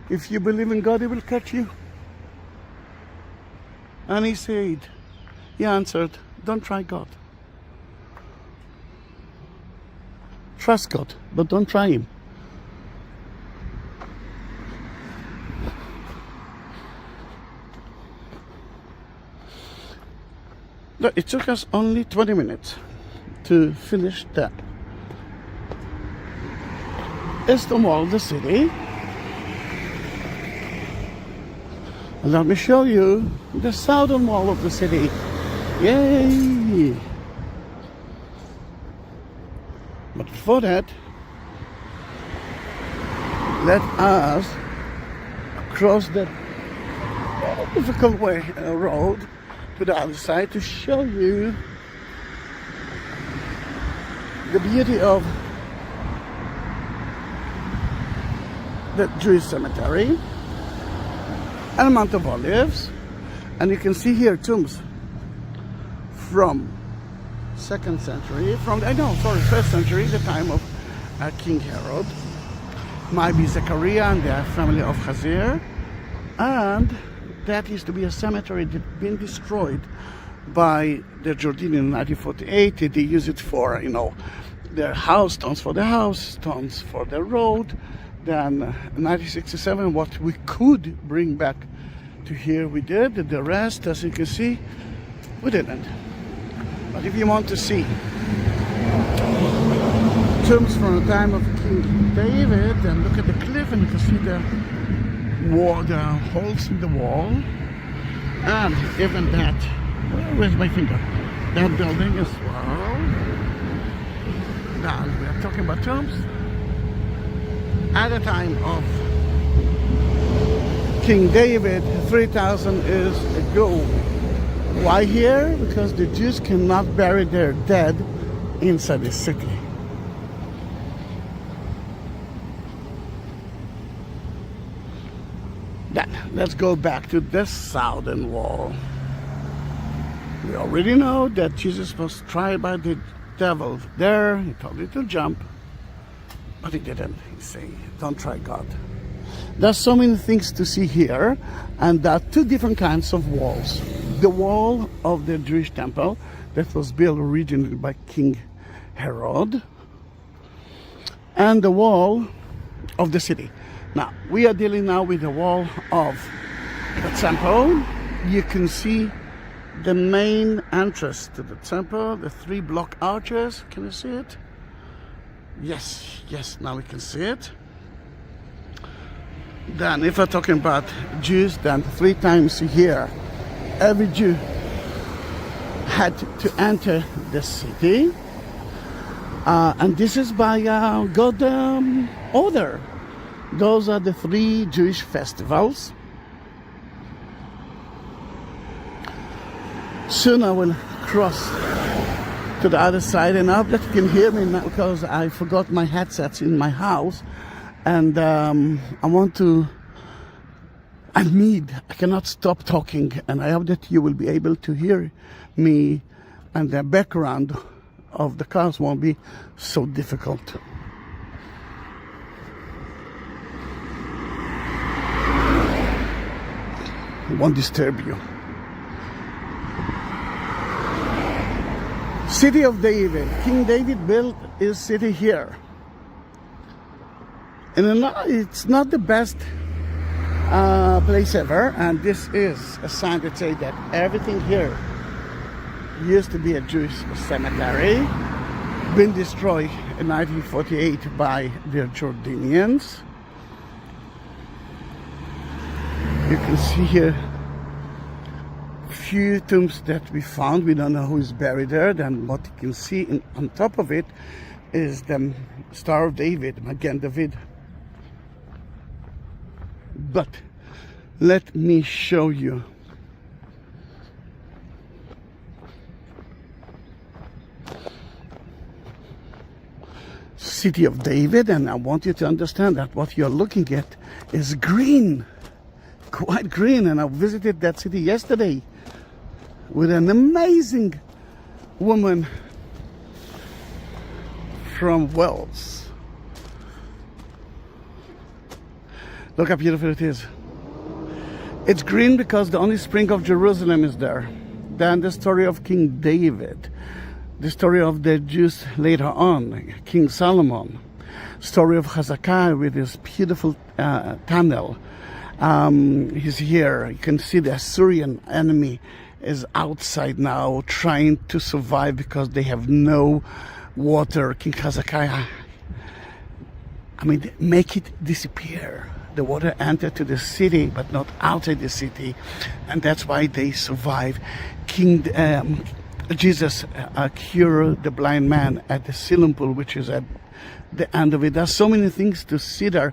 If you believe in God, he will catch you. And he answered, don't try God. Trust God, but don't try him. It took us only 20 minutes to finish that eastern wall of the city. Let me show you the southern wall of the city. Yay! But before that, let us cross that difficult road to the other side to show you the beauty of the Jewish cemetery and Mount of Olives. And you can see here tombs from first century, the time of King Herod. Might be Zechariah and the family of Hazir, and that used to be a cemetery that had been destroyed by the Jordanians in 1948. They use it for, their house, stones for the house, stones for the road. Then 1967, what we could bring back to here, we did. The rest, as you can see, we didn't. But if you want to see tombs from the time of King David, then look at the cliff and you can see the holes in the wall, and even that, where's my finger, that building as well. Now we are talking about tombs at the time of King David 3,000 years ago. Why here? Because the Jews cannot bury their dead inside the city. Then let's go back to the southern wall. We already know that Jesus was tried by the devil there. He told him to jump, but he didn't. He said, don't try God. There's so many things to see here, and there are two different kinds of walls. The wall of the Jewish temple that was built originally by King Herod, and the wall of the city. Now, we are dealing now with the wall of the temple. You can see the main entrance to the temple, the 3 block arches. Can you see it? Yes, now we can see it. Then, if we're talking about Jews, then 3 times a year, every Jew had to enter the city. And this is by God order. Those are the 3 Jewish festivals. Soon I will cross to the other side, and I hope that you can hear me now, because I forgot my headsets in my house, and I cannot stop talking, and I hope that you will be able to hear me, and the background of the cars won't be so difficult. It won't disturb you. City of David. King David built his city here. And it's not the best place ever, and this is a sign that says that everything here used to be a Jewish cemetery, been destroyed in 1948 by the Jordanians. You can see here few tombs that we found. We don't know who is buried there. Then what you can see on top of it is the Star of David, Magen David. But let me show you. City of David, and I want you to understand that what you're looking at is green, quite green. And I visited that city yesterday with an amazing woman from Wales. Look how beautiful it is. It's green because the only spring of Jerusalem is there. Then the story of King David, the story of the Jews later on, King Solomon, story of Hezekiah with his beautiful tunnel. He's here. You can see the Assyrian enemy is outside now trying to survive because they have no water. King Hezekiah, make it disappear. The water entered to the city, but not outside the city, and that's why they survive. King Jesus cured the blind man at the Siloam pool, which is at the end of it. There's so many things to see there.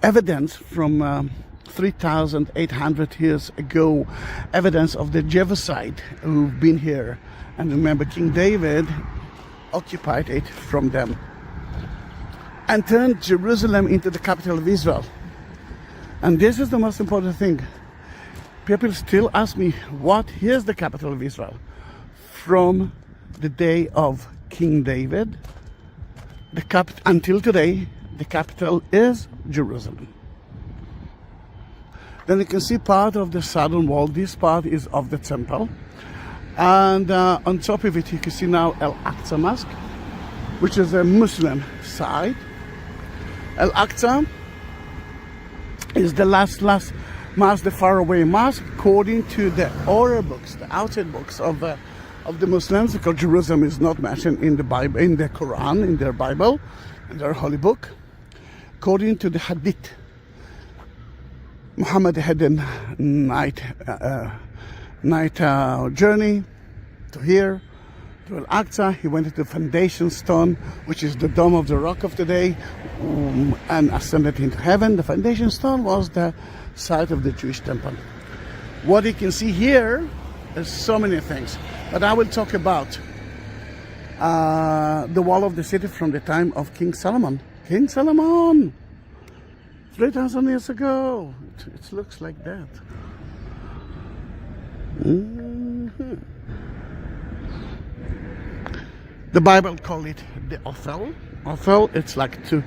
Evidence from 3,800 years ago, evidence of the Jebusite who've been here. And remember, King David occupied it from them and turned Jerusalem into the capital of Israel. And this is the most important thing. People still ask me, what is the capital of Israel? From the day of King David, until today, the capital is Jerusalem. Then you can see part of the southern wall. This part is of the temple. And on top of it, you can see now Al-Aqsa Mosque, which is a Muslim side. Al-Aqsa is the last mosque, the faraway mosque, according to the oral books, the outside books of the Muslims, because Jerusalem is not mentioned in the Bible, in the Quran, in their Bible, in their holy book. According to the Hadith, Muhammad had a night journey to here, to Al-Aqsa. He went to the foundation stone, which is the dome of the rock of today, and ascended into heaven. The foundation stone was the site of the Jewish temple. What you can see here is so many things, but I will talk about the wall of the city from the time of King Solomon. King Solomon! 3,000 years ago. It looks like that. The Bible call it the Ophel. Ophel, it's like to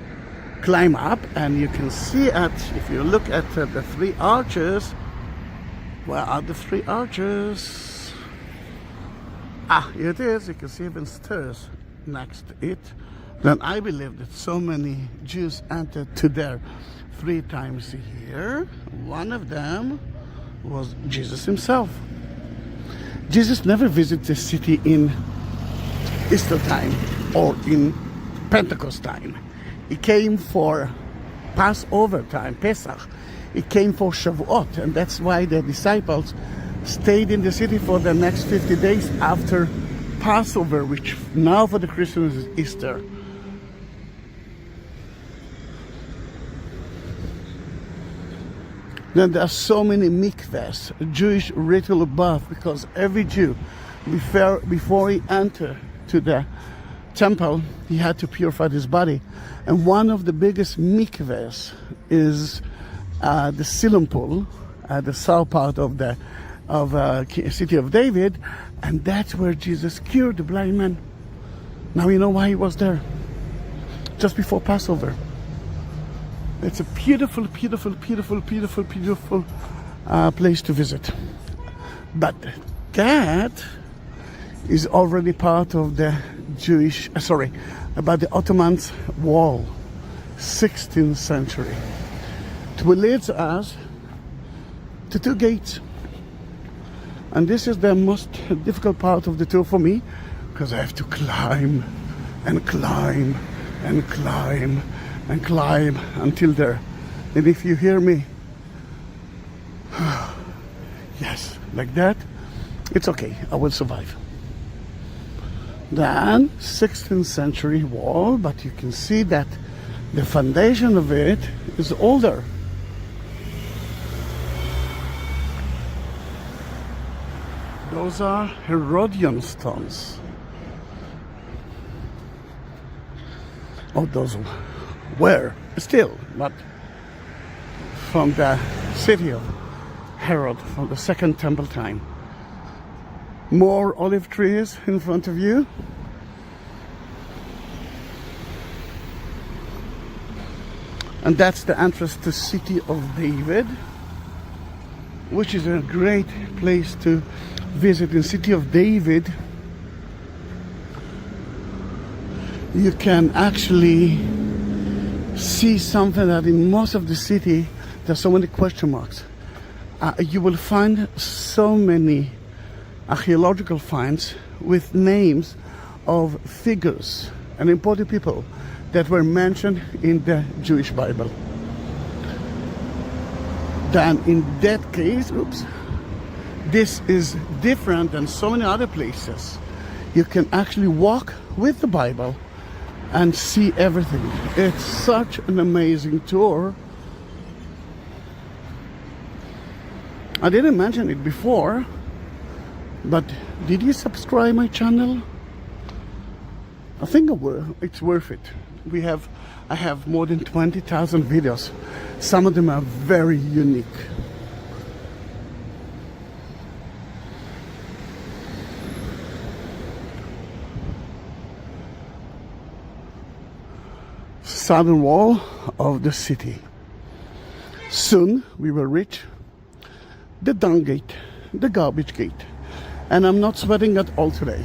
climb up, and you can see if you look at the three arches. Where are the three arches? Here it is. You can see even stairs next to it. Then I believe that so many Jews entered to there 3 times a year. One of them was Jesus himself. Jesus never visited the city in Easter time or in Pentecost time. He came for Passover time, Pesach. He came for Shavuot, and that's why the disciples stayed in the city for the next 50 days after Passover, which now for the Christians is Easter. Then there are so many mikvahs, Jewish ritual bath, because every Jew, before he entered to the temple, he had to purify his body. And one of the biggest mikvahs is the Siloam pool, the south part of the city of David, and that's where Jesus cured the blind man. Now you know why he was there, just before Passover. It's a beautiful, beautiful, beautiful, beautiful, beautiful place to visit. But that is already part of the about the Ottoman's wall, 16th century. It leads us to two gates. And this is the most difficult part of the tour for me, because I have to climb and climb and climb and climb until there. And if you hear me, yes, like that, it's okay, I will survive. Then 16th century wall, but you can see that the foundation of it is older. Those are Herodian stones. Oh, those were still, but from the city of Herod, from the Second Temple time. More olive trees in front of you. And that's the entrance to City of David, which is a great place to visit. In City of David, you can actually see something that in most of the city there's so many question marks. You will find so many archaeological finds with names of figures and important people that were mentioned in the Jewish Bible. Then in that case, this is different than so many other places. You can actually walk with the Bible and see everything. It's such an amazing tour. I didn't mention it before, but did you subscribe my channel? I think it's worth it. I have more than 20,000 videos. Some of them are very unique. Southern wall of the city. Soon we will reach the dung gate, the garbage gate. And I'm not sweating at all today,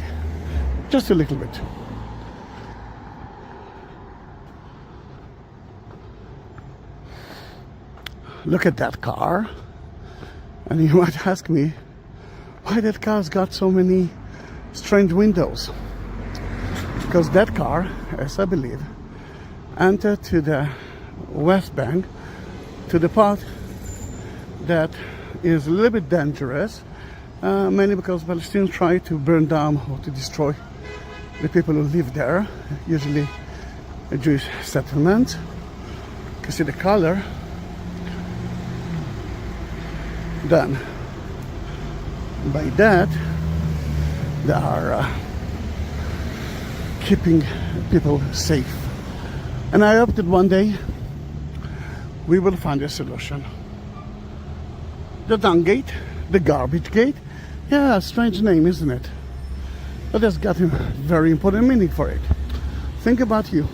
just a little bit. Look at that car. And you might ask me why that car's got so many strange windows. Because that car, as I believe, entered to the West Bank, to the part that is a little bit dangerous, mainly because Palestinians try to burn down or to destroy the people who live there, usually a Jewish settlement. You can see the color. Then, by that, they are keeping people safe. And I hope that one day we will find a solution. The dung gate, the garbage gate. Yeah, strange name, isn't it? But it's got a very important meaning for it. Think about you.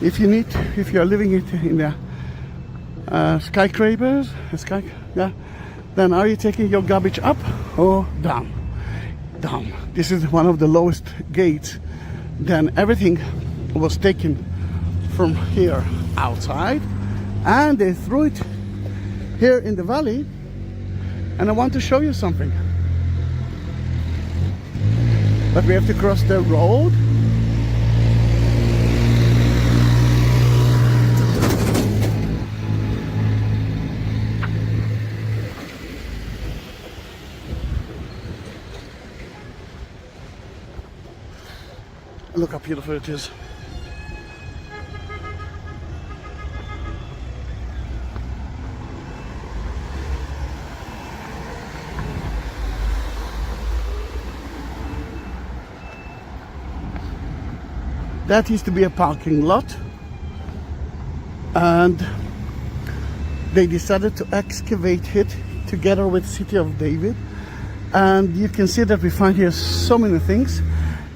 If you are living it in the skyscrapers, then are you taking your garbage up or down? Down. This is one of the lowest gates. Then everything was taken from here outside, and they threw it here in the valley. And I want to show you something. But we have to cross the road. Look how beautiful it is. That used to be a parking lot, and they decided to excavate it together with City of David. And you can see that we find here so many things.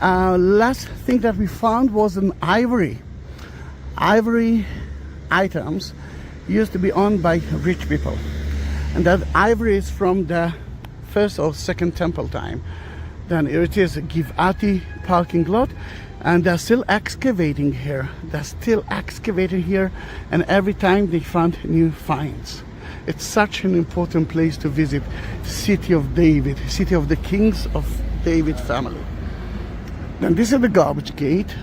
Last thing that we found was an ivory. Ivory items used to be owned by rich people, and that ivory is from the first or second temple time. Then here it is, a Givati parking lot, and they're still excavating here. They're still excavating here, and every time they find new finds. It's such an important place to visit. City of David, city of the kings of David family. Then this is the garbage gate.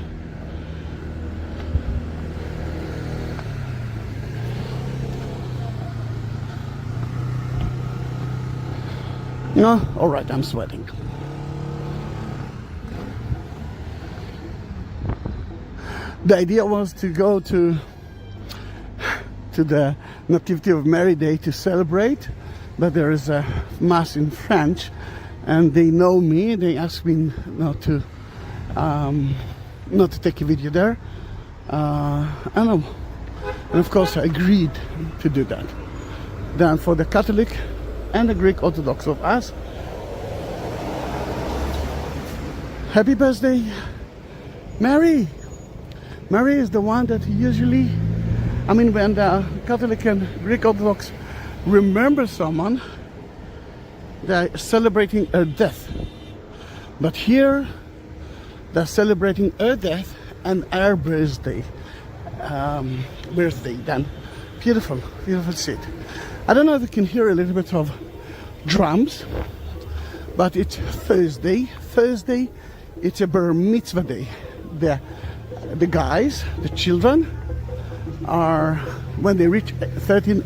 No, all right, I'm sweating. The idea was to go to the Nativity of Mary Day to celebrate, but there is a mass in French, and they know me. They asked me not to take a video there, and of course I agreed to do that. Then for the Catholic and the Greek Orthodox of us, happy birthday, Mary! Mary is the one that usually, when the Catholic and Greek Orthodox remember someone, they're celebrating her death. But here, they're celebrating her death and her birthday. Then beautiful, beautiful seat. I don't know if you can hear a little bit of drums, but it's Thursday. Thursday, it's a bar mitzvah day. The guys, the children, are, when they reach 13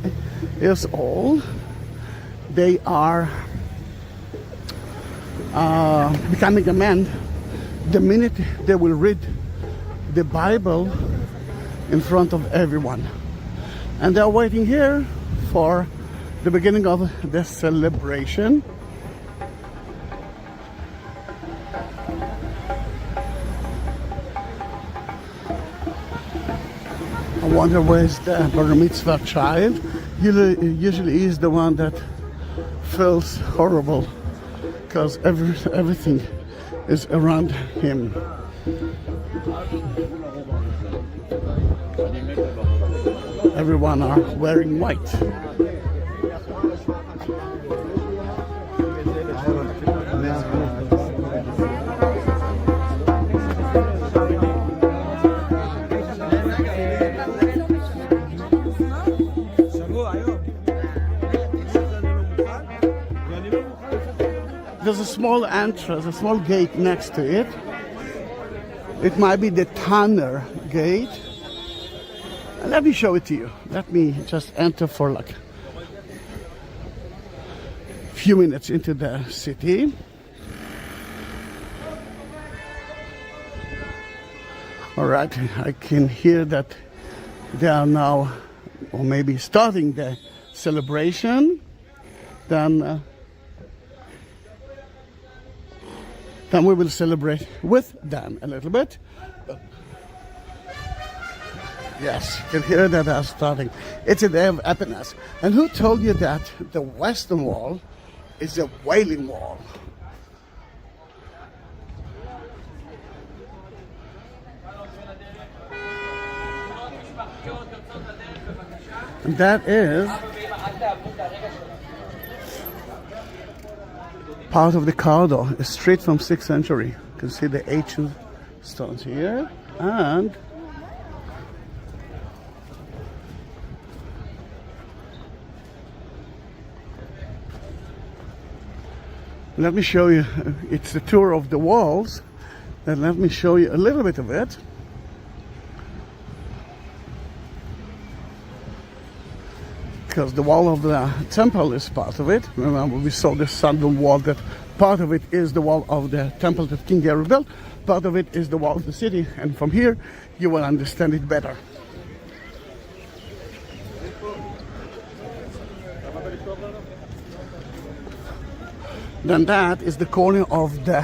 years old, they are becoming a man the minute they will read the Bible in front of everyone. And they're waiting here for the beginning of the celebration. I wonder where's the bar mitzvah child. Usually is the one that feels horrible because everything is around him. Everyone are wearing white. There's a small entrance, a small gate next to it. It might be the Tanner gate. And let me show it to you. Let me just enter for like a few minutes into the city. All right, I can hear that they are now, or maybe starting the celebration. Then we will celebrate with them a little bit. Yes, you can hear that they are starting. It's a day of happiness. And who told you that the Western Wall is a Wailing Wall? And that is part of the corridor, straight from 6th century. You can see the ancient stones here, and let me show you. It's the tour of the walls, and let me show you a little bit of it. Because the wall of the temple is part of it. Remember, we saw the southern wall, that part of it is the wall of the temple that King David built, part of it is the wall of the city, and from here you will understand it better. Then that is the corner of the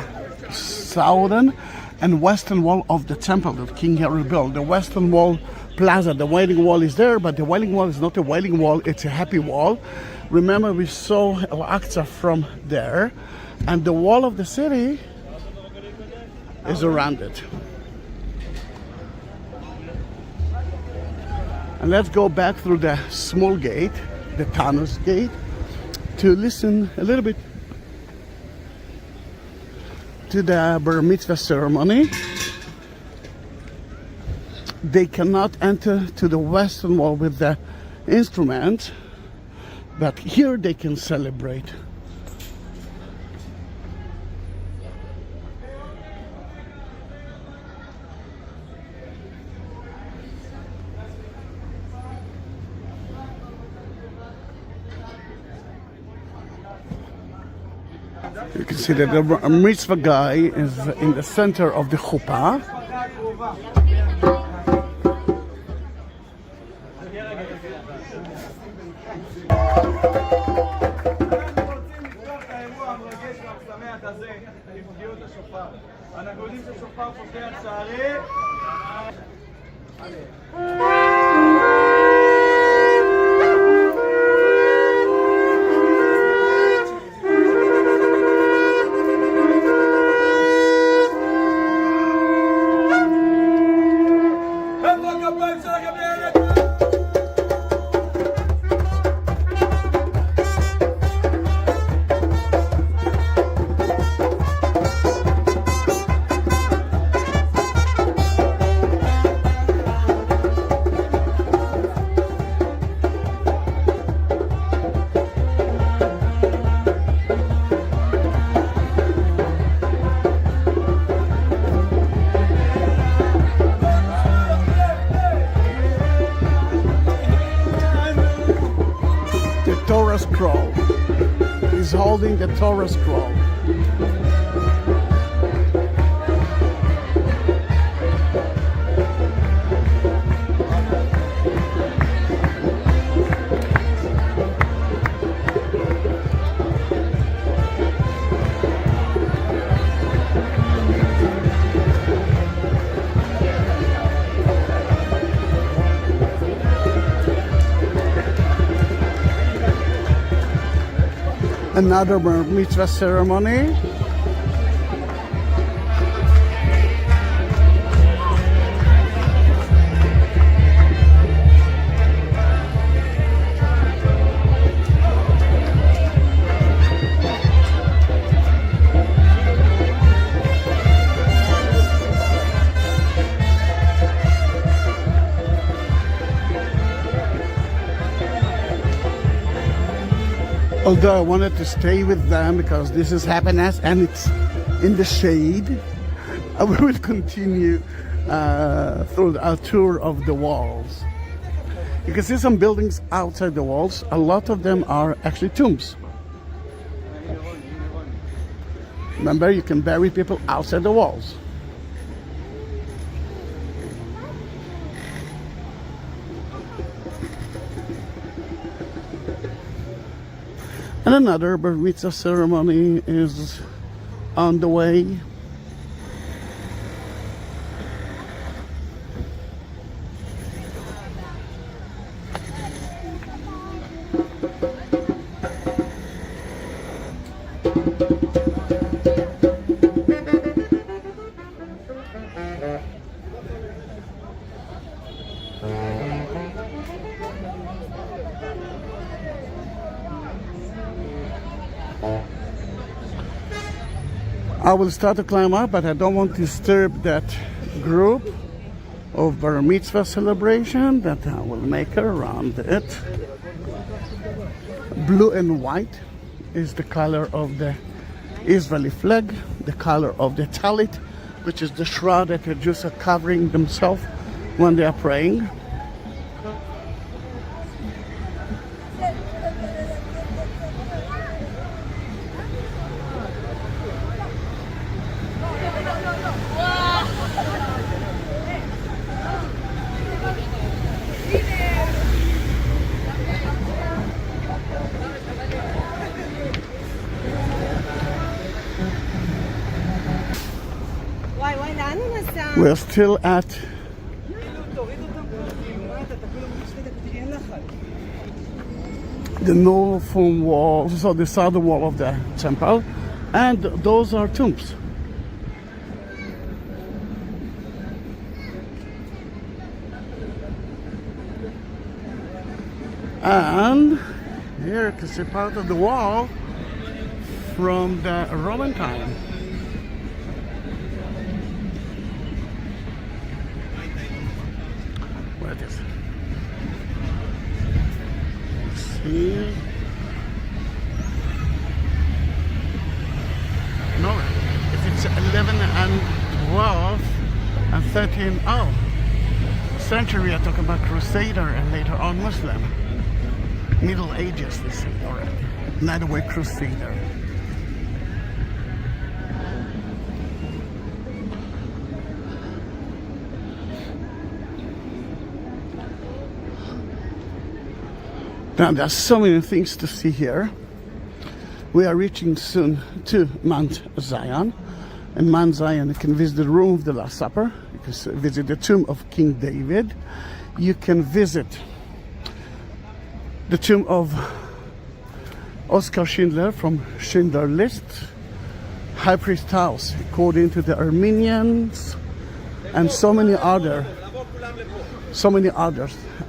southern and western wall of the temple that King Herod built. The western wall plaza, the Wailing Wall is there, but the Wailing Wall is not a Wailing Wall, it's a happy wall. Remember, we saw Al-Aqsa from there, and the wall of the city is around it. And let's go back through the small gate, the Tanner's gate, to listen a little bit to the Bar Mitzvah ceremony, they cannot enter to the western wall with the instrument, but here they can celebrate. You can see that the mitzvah guy is in the center of the chuppah. Torah scroll. He's holding the Torah scroll. Another Bar Mitzvah ceremony. Although I wanted to stay with them because this is happiness and it's in the shade, we will continue through our tour of the walls. You can see some buildings outside the walls. A lot of them are actually tombs. Remember, you can bury people outside the walls. And another Bar Mitzvah ceremony is on the way. I will start to climb up, but I don't want to disturb that group of Bar Mitzvah celebration that I will make around it. Blue and white is the color of the Israeli flag, the color of the talit, which is the shroud that the Jews are covering themselves when they are praying. We're still at the northern wall, so the southern wall of the temple, and those are tombs. And here you can see part of the wall from the Roman time. here. No, if it's 11 and 12 and 13, oh, century we are talking about Crusader and later on Muslim. Middle Ages, they say already. Neither way Crusader. Now there's so many things to see here. We are reaching soon to Mount Zion. In Mount Zion you can visit the room of the Last Supper. You can visit the tomb of King David. You can visit the tomb of Oskar Schindler from Schindler List. High Priest House according to the Armenians, and so many other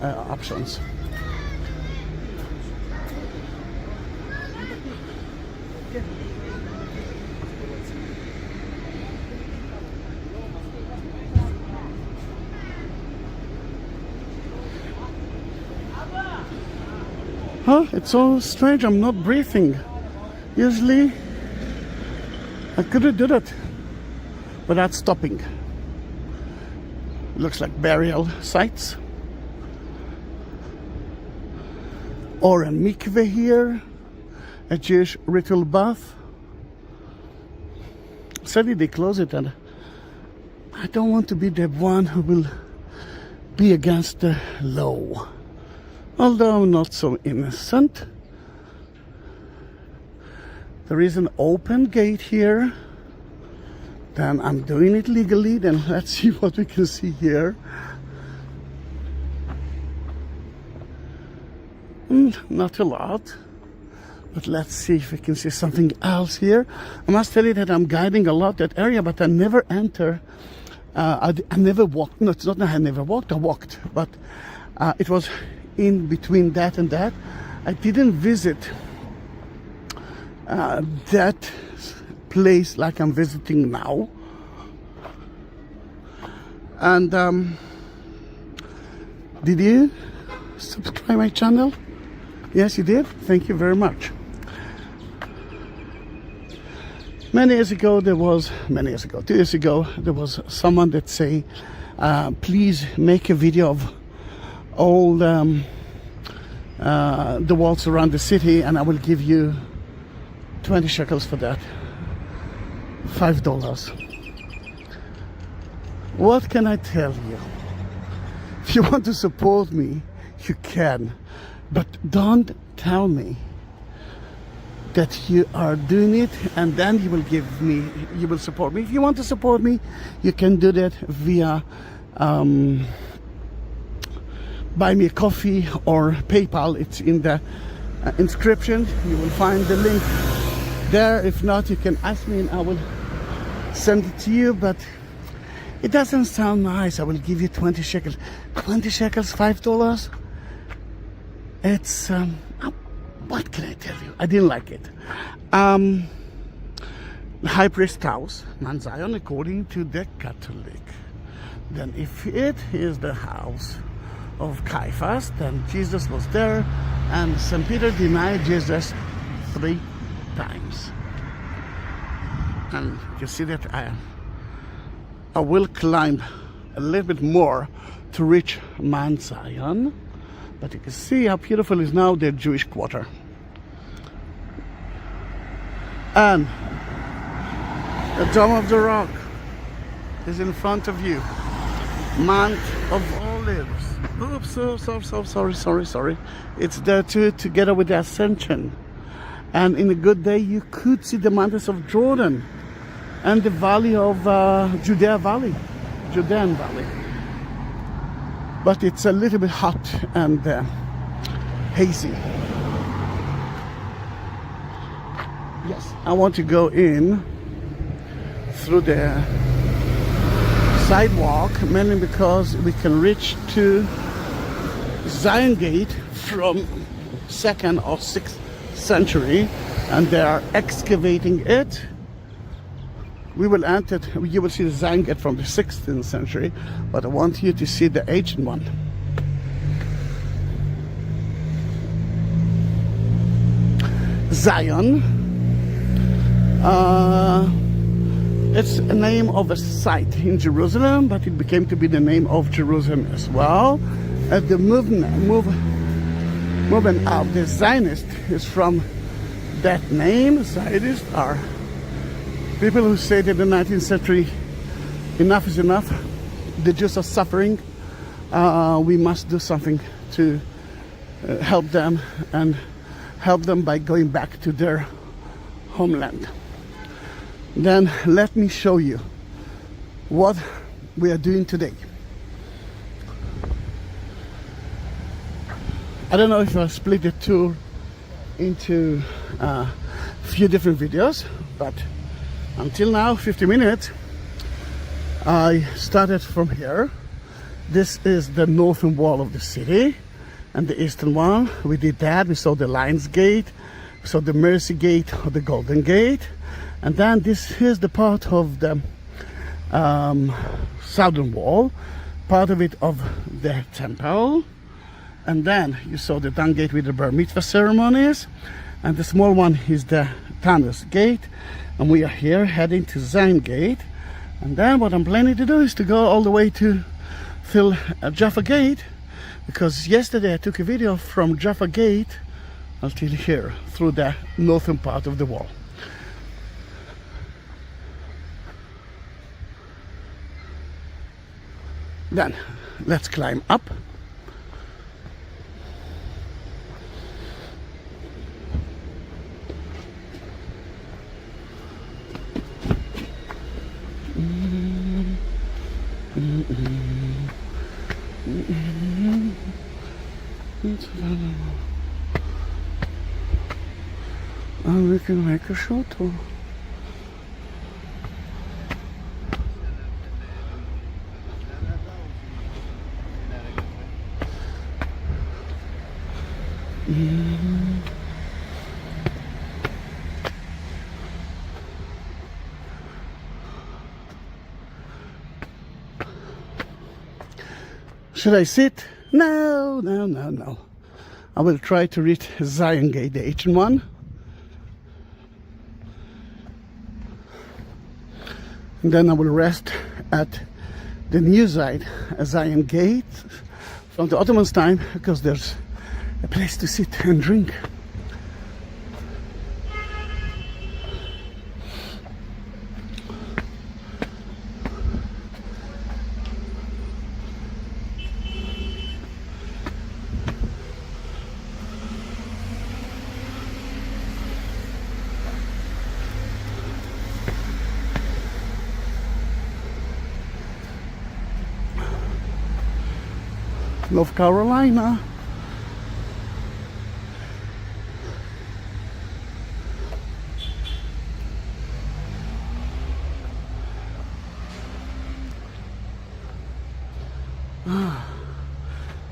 options. Huh? It's so strange, I'm not breathing. Usually I couldn't do that without stopping. Looks like burial sites. Or a mikveh here, a Jewish ritual bath. Sadly they close it, and I don't want to be the one who will be against the law. Although I'm not so innocent. There is an open gate here. Then I'm doing it legally. Then let's see what we can see here. Not a lot. But let's see if we can see something else here. I must tell you that I'm guiding a lot that area, but I never enter. I never walked. No, it's not that I never walked. I walked. But it was in between that and that. I didn't visit that place like I'm visiting now. And did you subscribe my channel? Yes, you did. Thank you very much. Many years ago, 2 years ago, there was someone that say, please make a video of all the walls around the city, and I will give you 20 shekels for that. $5. What can I tell you? If you want to support me, you can, but don't tell me that you are doing it and then you will support me. If you want to support me, you can do that via buy me a coffee or PayPal. It's in the inscription. You will find the link there. If not, you can ask me and I will send it to you, but it doesn't sound nice. I will give you 20 shekels. 20 shekels, $5? It's what can I tell you? I didn't like it. The High Priest House, Mount Zion, according to the Catholic. Then if it is the house of Caiaphas, then Jesus was there, and St. Peter denied Jesus 3 times. And you see that I will climb a little bit more to reach Mount Zion, but you can see how beautiful is now the Jewish quarter. And the Dome of the Rock is in front of you. Mount of Olives. Oops, sorry. It's there too, together with the Ascension. And in a good day, you could see the mountains of Jordan and the valley of Judean Valley. But it's a little bit hot and hazy. Yes, I want to go in through the sidewalk, mainly because we can reach to Zion Gate from 2nd or 6th century, and they are excavating it. We will enter, you will see the Zion Gate from the 16th century, but I want you to see the ancient one. Zion. It's a name of a site in Jerusalem, but it became to be the name of Jerusalem as well. The movement of the Zionists is from that name. Zionists are people who say that in the 19th century, enough is enough. The Jews are suffering. We must do something to help them, and help them by going back to their homeland. Then let me show you what we are doing today. I don't know if I split the tour into a few different videos, but until now, 50 minutes. I started from here. This is the northern wall of the city, and the eastern one. We did that. We saw the Lion's Gate, we saw the Mercy Gate or the Golden Gate, and then this is the part of the southern wall, part of it of the temple. And then you saw the Dung Gate with the Bar Mitzvah ceremonies, and the small one is the Tanis Gate, and we are here heading to Zion Gate. And then what I'm planning to do is to go all the way to till Jaffa Gate, because yesterday I took a video from Jaffa Gate until here through the northern part of the wall. Then let's climb up. And we can make a photo. Should I sit? No, no, no, no. I will try to reach Zion Gate, the ancient one. And then I will rest at the new side, Zion Gate, from the Ottomans' time, because there's a place to sit and drink. North Carolina.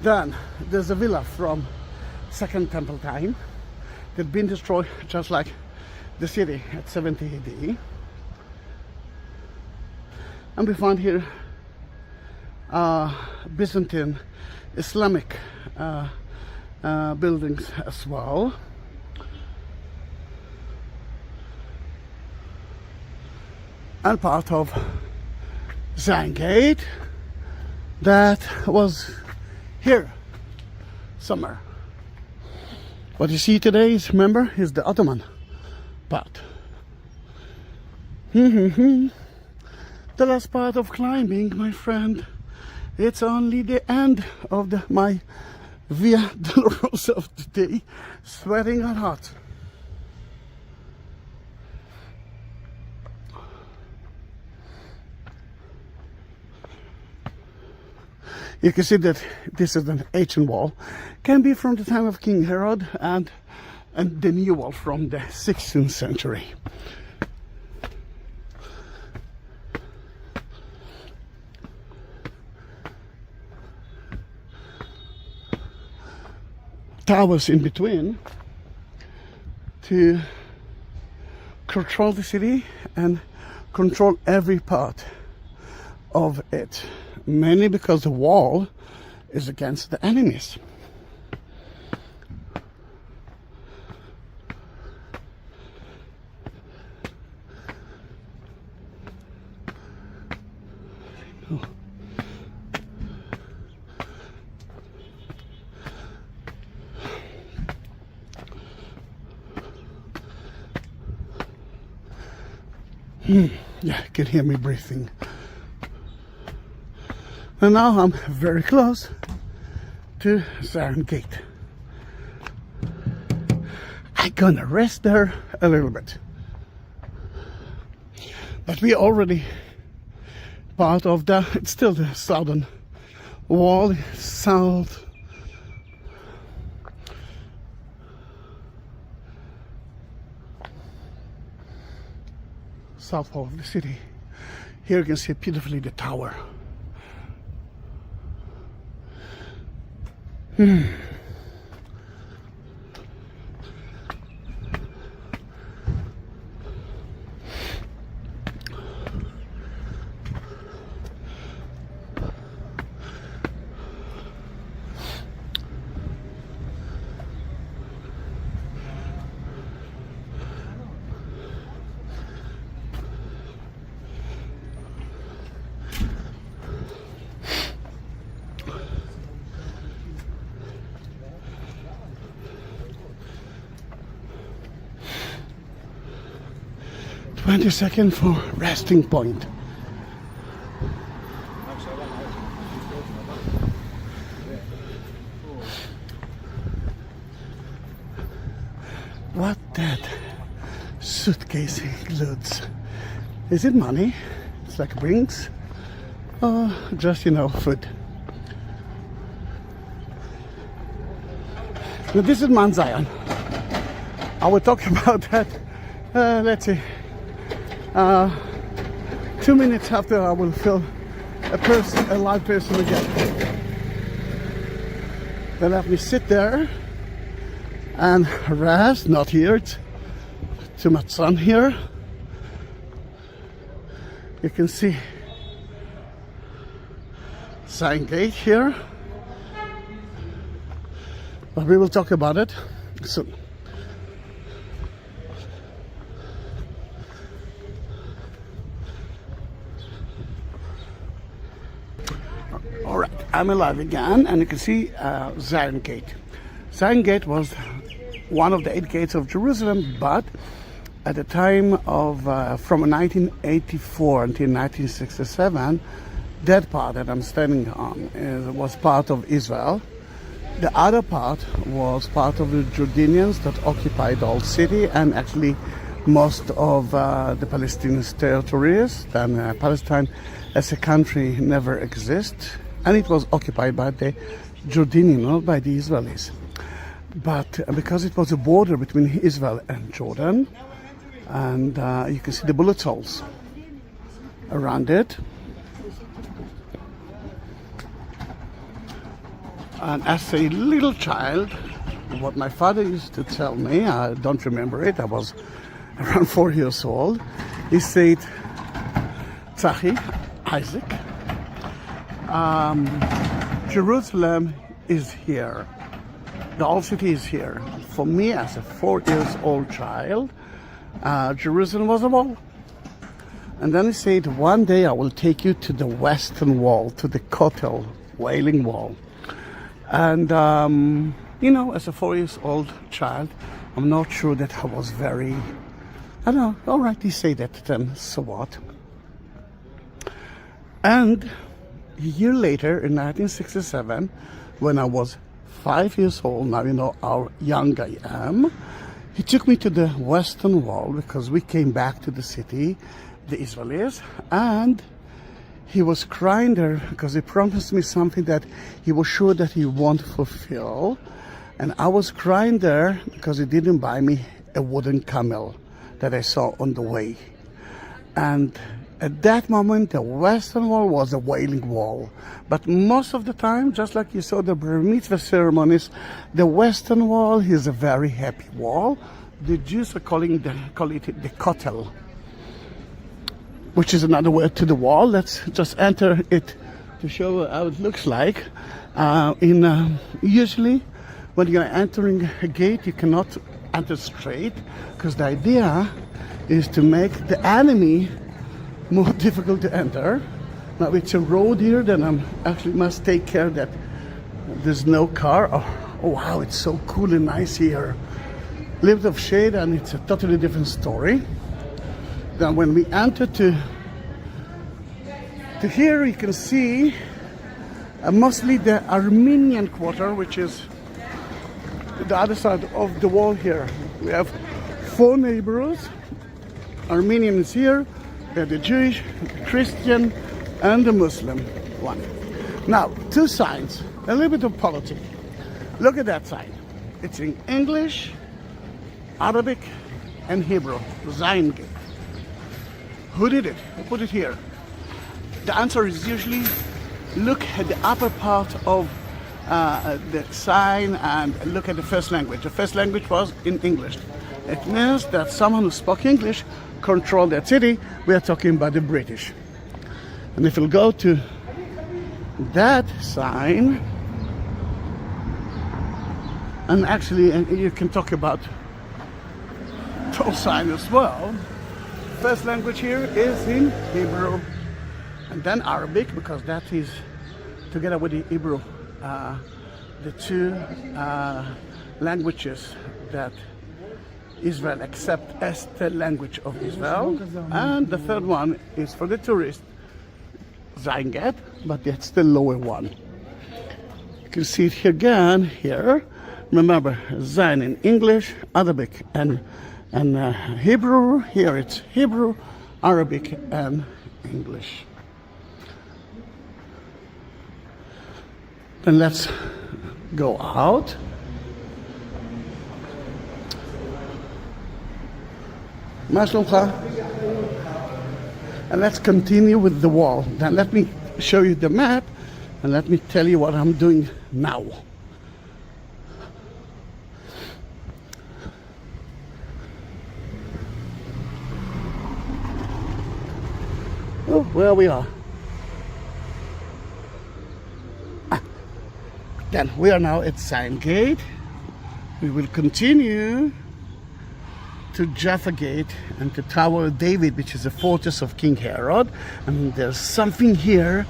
Then there's a villa from Second Temple time that had been destroyed just like the city at 70 AD. And we found here Byzantine Islamic buildings as well. And part of Zion Gate that was here somewhere. What you see today is, remember, is the Ottoman part. The last part of climbing, my friend. It's only the end of my Via Dolorosa of the day. Sweating and hot. You can see that this is an ancient wall. Can be from the time of King Herod, and the new wall from the 16th century. Towers in between to control the city and control every part of it, mainly because the wall is against the enemies. Yeah, you can hear me breathing. And now I'm very close to Zahi Gate. I'm gonna rest there a little bit. But we already part of the, it's still the southern wall, south. South wall of the city. Here you can see beautifully the tower. Hmm. Second for resting point. What that suitcase includes? Is it money? It's like rings? Or just, you know, food? Now this is Mount Zion. I will talk about that, let's see. 2 minutes after I will feel a live person again. Then let me sit there and rest. Not here, it's too much sun here. You can see Zahi Gate here, but we will talk about it soon. I'm alive again, and you can see Zahi Gate. Zahi Gate was one of the 8 gates of Jerusalem, but at the time of from 1984 until 1967, that part that I'm standing on was part of Israel. The other part was part of the Jordanians that occupied the whole city, and actually most of the Palestinian territories. Then Palestine as a country never exists. And it was occupied by the Jordanians, not by the Israelis. But because it was a border between Israel and Jordan, and you can see the bullet holes around it. And as a little child, what my father used to tell me, I don't remember it, I was around 4 years old, he said, Zahi, Isaac, Jerusalem is here. The old city is here. For me, as a 4 years old child, Jerusalem was a wall. And then he said, one day I will take you to the western wall, to the Kotel, Wailing Wall. And, you know, as a 4 years old child, I'm not sure that I was very, I don't know, all right, he said that then, so what? And a year later, in 1967, when I was 5 years old, now you know how young I am, he took me to the Western Wall because we came back to the city, the Israelis, and he was crying there because he promised me something that he was sure that he won't fulfill. And I was crying there because he didn't buy me a wooden camel that I saw on the way. And at that moment, the Western Wall was a Wailing Wall. But most of the time, just like you saw the Bar Mitzvah ceremonies, the Western Wall is a very happy wall. The Jews are call it the Kotel, which is another word to the wall. Let's just enter it to show how it looks like. Usually, when you're entering a gate, you cannot enter straight, because the idea is to make the enemy more difficult to enter. Now it's a road here, then I actually must take care that there's no car. Oh wow, it's so cool and nice here. A little bit of shade and it's a totally different story. Then when we enter to here, you can see mostly the Armenian quarter, which is the other side of the wall here. We have 4 neighbors. Armenian is here, we have the Jewish, the Christian, and the Muslim one. Now, 2 signs, a little bit of politics. Look at that sign. It's in English, Arabic, and Hebrew. Zahi Shaked. Who did it? Who put it here? The answer is usually look at the upper part of the sign and look at the first language. The first language was in English. It means that someone who spoke English controlled that city. We are talking about the British. And if we'll go to that sign, and actually you can talk about those signs as well. First language here is in Hebrew, and then Arabic, because that is together with the Hebrew the 2 languages that Israel accepts as the language of Israel. And the third one is for the tourists, Zahi Shaked, but that's the lower one. You can see it here again here. Remember, Zain in English, Arabic, and Hebrew. Here it's Hebrew, Arabic, and English. Then let's go out. And let's continue with the wall. Then let me show you the map and let me tell you what I'm doing now. Oh, where we are. Then we are now at Zahi Shaked. We will continue to Jaffa Gate and to Tower of David, which is a fortress of King Herod. And there's something here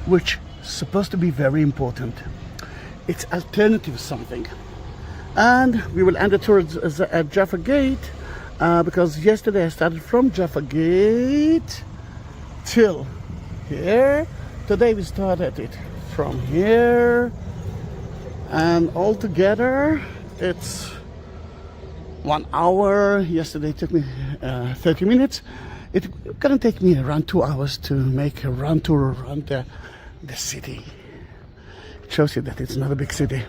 which is supposed to be very important. It's alternative something. And we will end the tour at Jaffa Gate because yesterday I started from Jaffa Gate till here. Today we started it from here, and altogether it's 1 hour. Yesterday it took me 30 minutes. It's gonna take me around 2 hours to make a round tour around the city. It shows you that it's not a big city.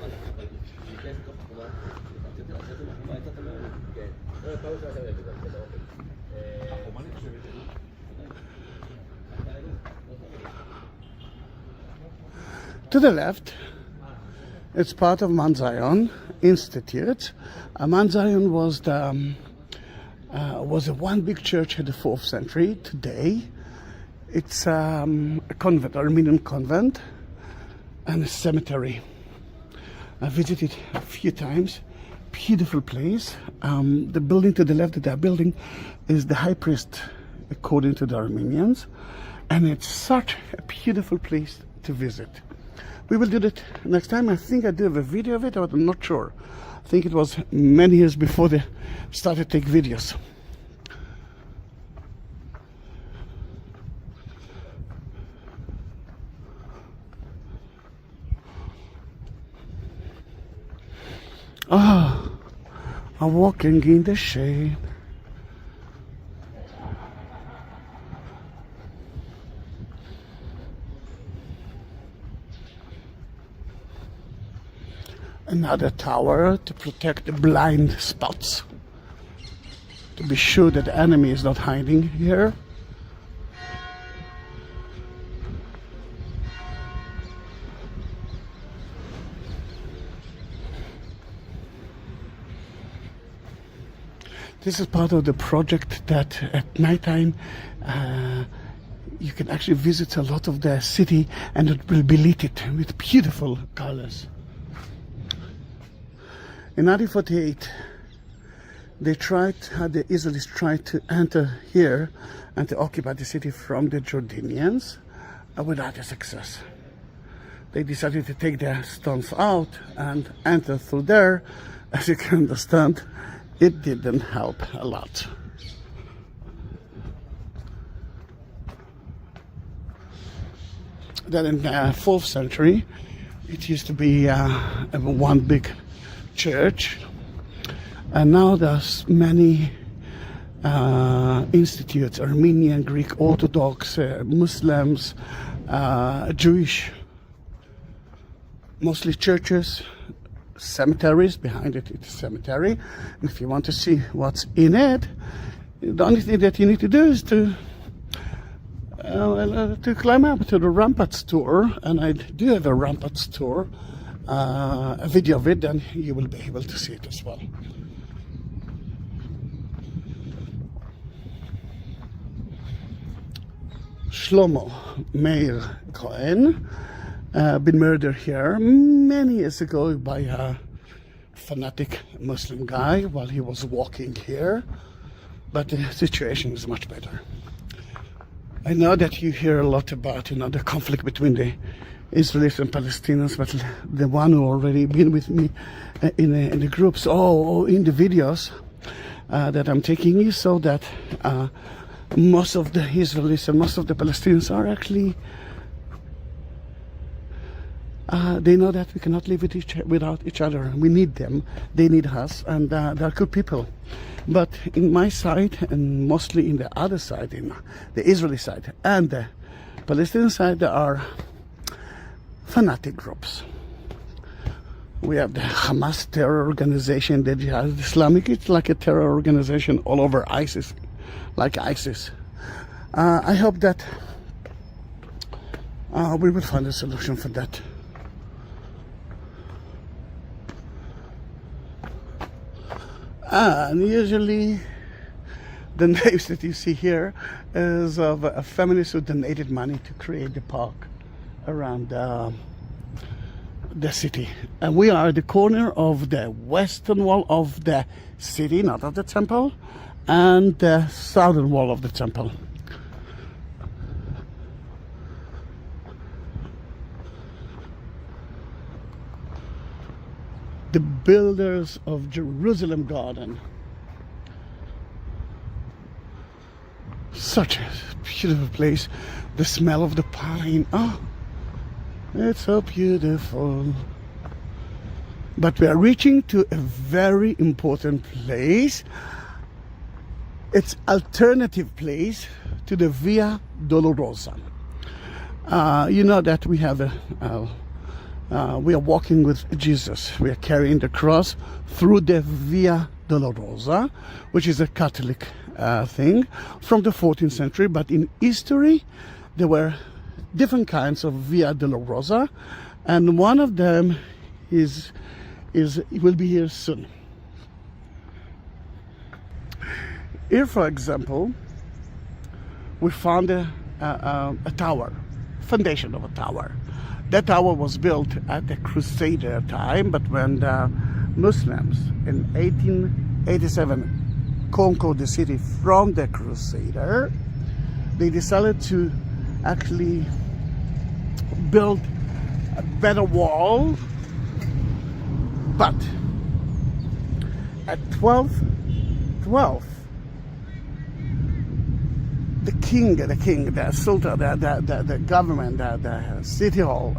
To the left, it's part of Mount Zion Institute. Mount Zion was a one big church in the 4th century. Today, it's a convent, Armenian convent, and a cemetery. I visited a few times. Beautiful place. The building to the left that they're building is the high priest, according to the Armenians, and it's such a beautiful place to visit. We will do that next time. I think I do have a video of it, but I'm not sure. I think it was many years before they started to take videos. Ah, I'm walking in the shade. Another tower to protect the blind spots, to be sure that the enemy is not hiding here. This is part of the project that at nighttime you can actually visit a lot of the city, and it will be lit with beautiful colors. In 1948, the Israelis tried to enter here and to occupy the city from the Jordanians without a success. They decided to take their stones out and enter through there. As you can understand, it didn't help a lot. that in the 4th century it used to be one big church, and now there's many institutes, Armenian, Greek, Orthodox, Muslims, Jewish, mostly churches, cemeteries. Behind it, it's a cemetery. And if you want to see what's in it, the only thing that you need to do is to climb up to the ramparts tour, and I do have a ramparts tour, a video of it, then you will be able to see it as well. Shlomo Meir Cohen been murdered here many years ago by a fanatic Muslim guy while he was walking here, but the situation is much better. I know that you hear a lot about the conflict between the Israelis and Palestinians, but the one who already been with me in the groups or in the videos that I'm taking, you saw that most of the Israelis and most of the Palestinians are actually they know that we cannot live without each other. We need them, they need us, and they're good people. But in my side, and mostly in the other side, in the Israeli side and the Palestinian side, there are fanatic groups. We have the Hamas terror organization, the Jihad Islamic. It's like a terror organization all over ISIS, like ISIS. I hope that we will find a solution for that. And usually the names that you see here is of a feminist who donated money to create the park around the city. And we are at the corner of the western wall of the city, not of the temple, and the southern wall of the temple. The builders of Jerusalem Garden. Such a beautiful place. The smell of the pine. Oh, it's so beautiful. But we are reaching to a very important place. It's alternative place to the Via Dolorosa. You know that we have we are walking with Jesus. We are carrying the cross through the Via Dolorosa, which is a Catholic thing from the 14th century. But in history, there were different kinds of Via Dolorosa, and one of them will be here soon. Here, for example, we found a tower, foundation of a tower. That tower was built at the Crusader time, but when the Muslims in 1887 conquered the city from the Crusader, they decided to actually build a better wall. But at 1212, the Sultan, the government, the city hall,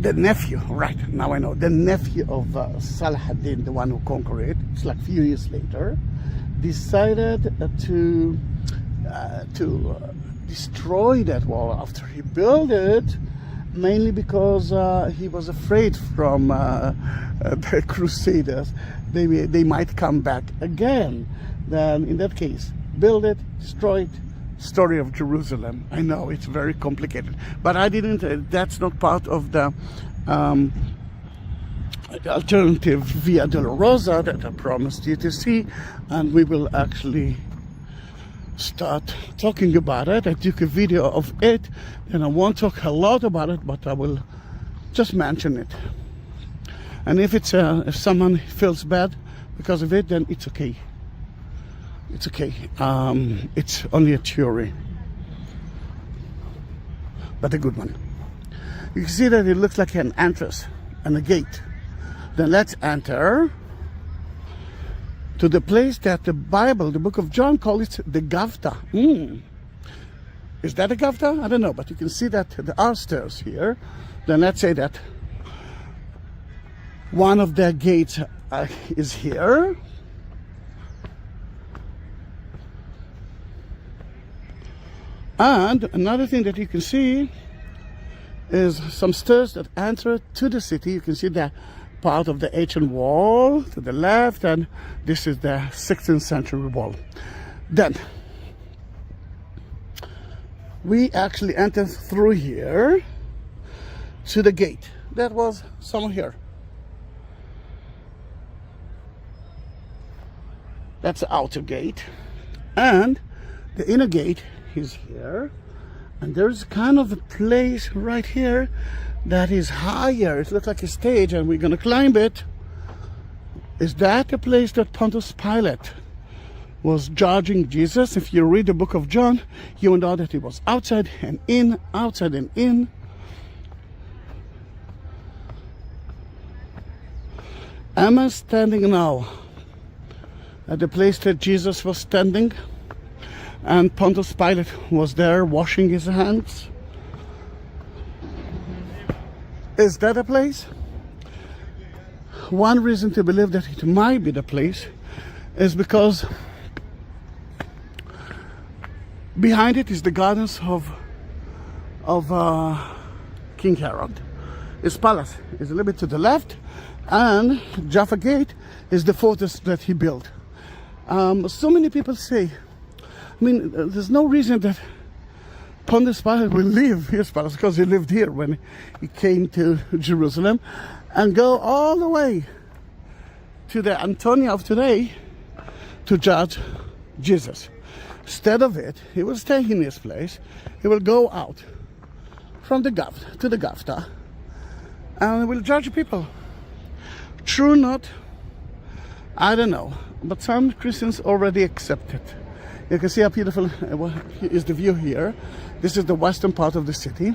the nephew, right, now I know, the nephew of Saladin, the one who conquered it, it's like a few years later, decided to destroy that wall after he built it, mainly because he was afraid from the Crusaders. They might come back again. Then in that case, build it, destroy it. Story of Jerusalem. I know it's very complicated, but I didn't. That's not part of the alternative Via Dolorosa that I promised you to see, and we will actually start talking about it. I took a video of it, and I won't talk a lot about it, but I will just mention it. And if if someone feels bad because of it, then it's okay. It's okay. It's only a theory, but a good one. You can see that it looks like an entrance and a gate. Then let's enter. to the place that the Bible, the book of John, calls it the Gavta. Is that a Gavta? I don't know, but you can see that there are stairs here. Then let's say that one of the gates is here. And another thing that you can see is some stairs that enter to the city. You can see that part of the ancient wall to the left, and this is the 16th century wall. Then we actually entered through here to the gate that was somewhere here. That's the outer gate, and the inner gate is here, and there's kind of a place right here that is higher. It looks like a stage, and we're gonna climb it. Is that the place that Pontius Pilate was judging Jesus? If you read the book of John, you will know that it was outside and in, outside and in. Am I standing now at the place that Jesus was standing, and Pontius Pilate was there washing his hands? Is that a place? One reason to believe that it might be the place is because behind it is the gardens of King Herod. His palace is a little bit to the left, and Jaffa Gate is the fortress that he built. So many people say, I mean, there's no reason that Pontius Pilate will leave his palace, because he lived here when he came to Jerusalem, and go all the way to the Antonia of today to judge Jesus. Instead of it, he will stay in his place. He will go out from the Gavta to the Gavta, and will judge people. True or not, I don't know, but some Christians already accept it. You can see how beautiful is the view here. This is the western part of the city,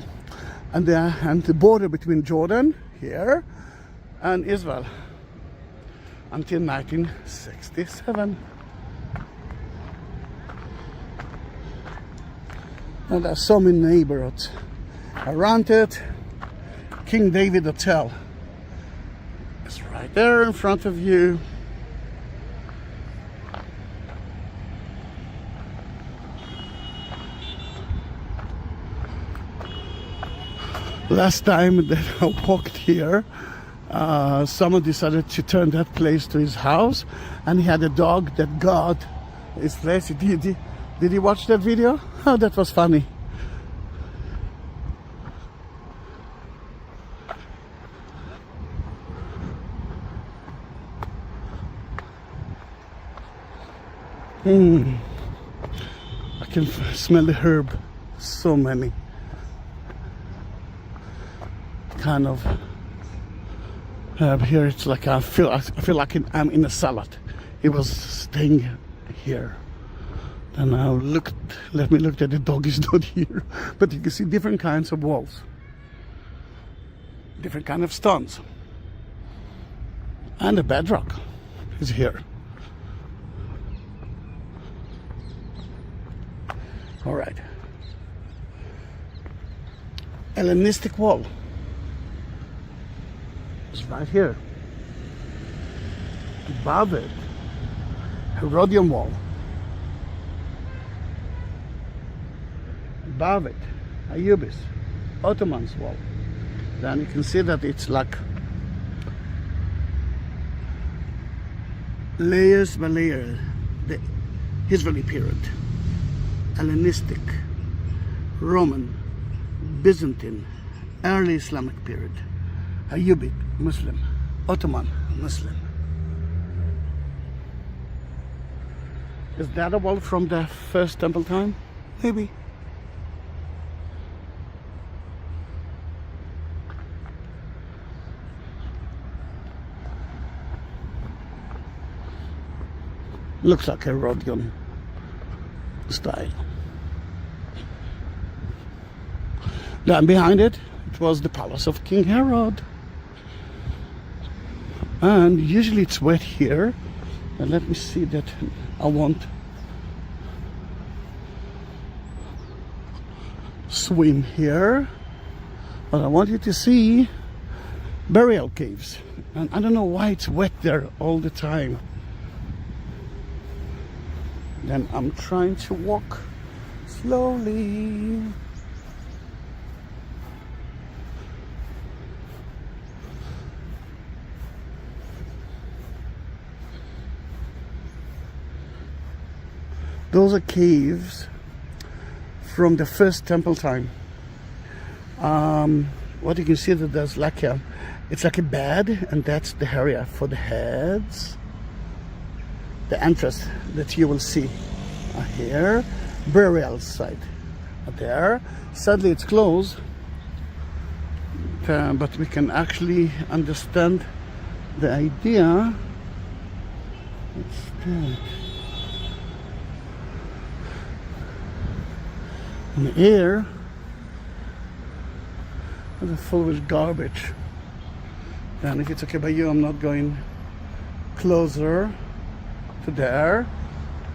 and the border between Jordan here and Israel until 1967. And there are so many neighborhoods around it. King David Hotel is right there in front of you. Last time that I walked here, someone decided to turn that place to his house, and he had a dog that guard his place. Did you watch that video? Oh, that was funny. I can smell the herb. So many kind of herb here. It's like I feel like I'm in a salad. It was staying here. And I looked. Let me look at the dog is not here, but you can see different kinds of walls, different kind of stones, and the bedrock is here. All right. Hellenistic wall is right here. Above it, Herodian wall. Above it, Ayubis, Ottoman's wall. Then you can see that it's like layers by layer, the Israeli period, Hellenistic, Roman, Byzantine, early Islamic period, Ayyubid, Muslim, Ottoman, Muslim. Is that a wall from the first temple time? Maybe. Looks like a Herodian style. Then behind it, it was the palace of King Herod. And usually it's wet here And let me see that I won't swim here, but I want you to see burial caves. And I don't know why it's wet there all the time. Then I'm trying to walk slowly. Those are caves from the first temple time. What you can see that there's like a, it's like a bed, and that's the area for the heads. The entrance that you will see here, burial site there. Sadly, it's closed, but we can actually understand the idea. What's that? In the air, it's full with garbage. And if it's okay by you, I'm not going closer to there.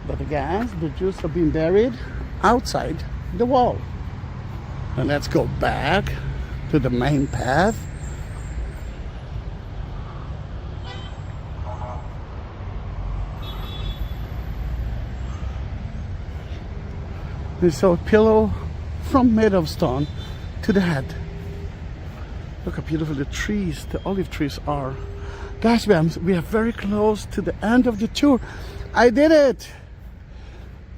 But again, the Jews have been buried outside the wall. And let's go back to the main path. We saw a pillow from made of stone to the head. Look how beautiful the trees, the olive trees are. Guys, we are very close to the end of the tour. I did it!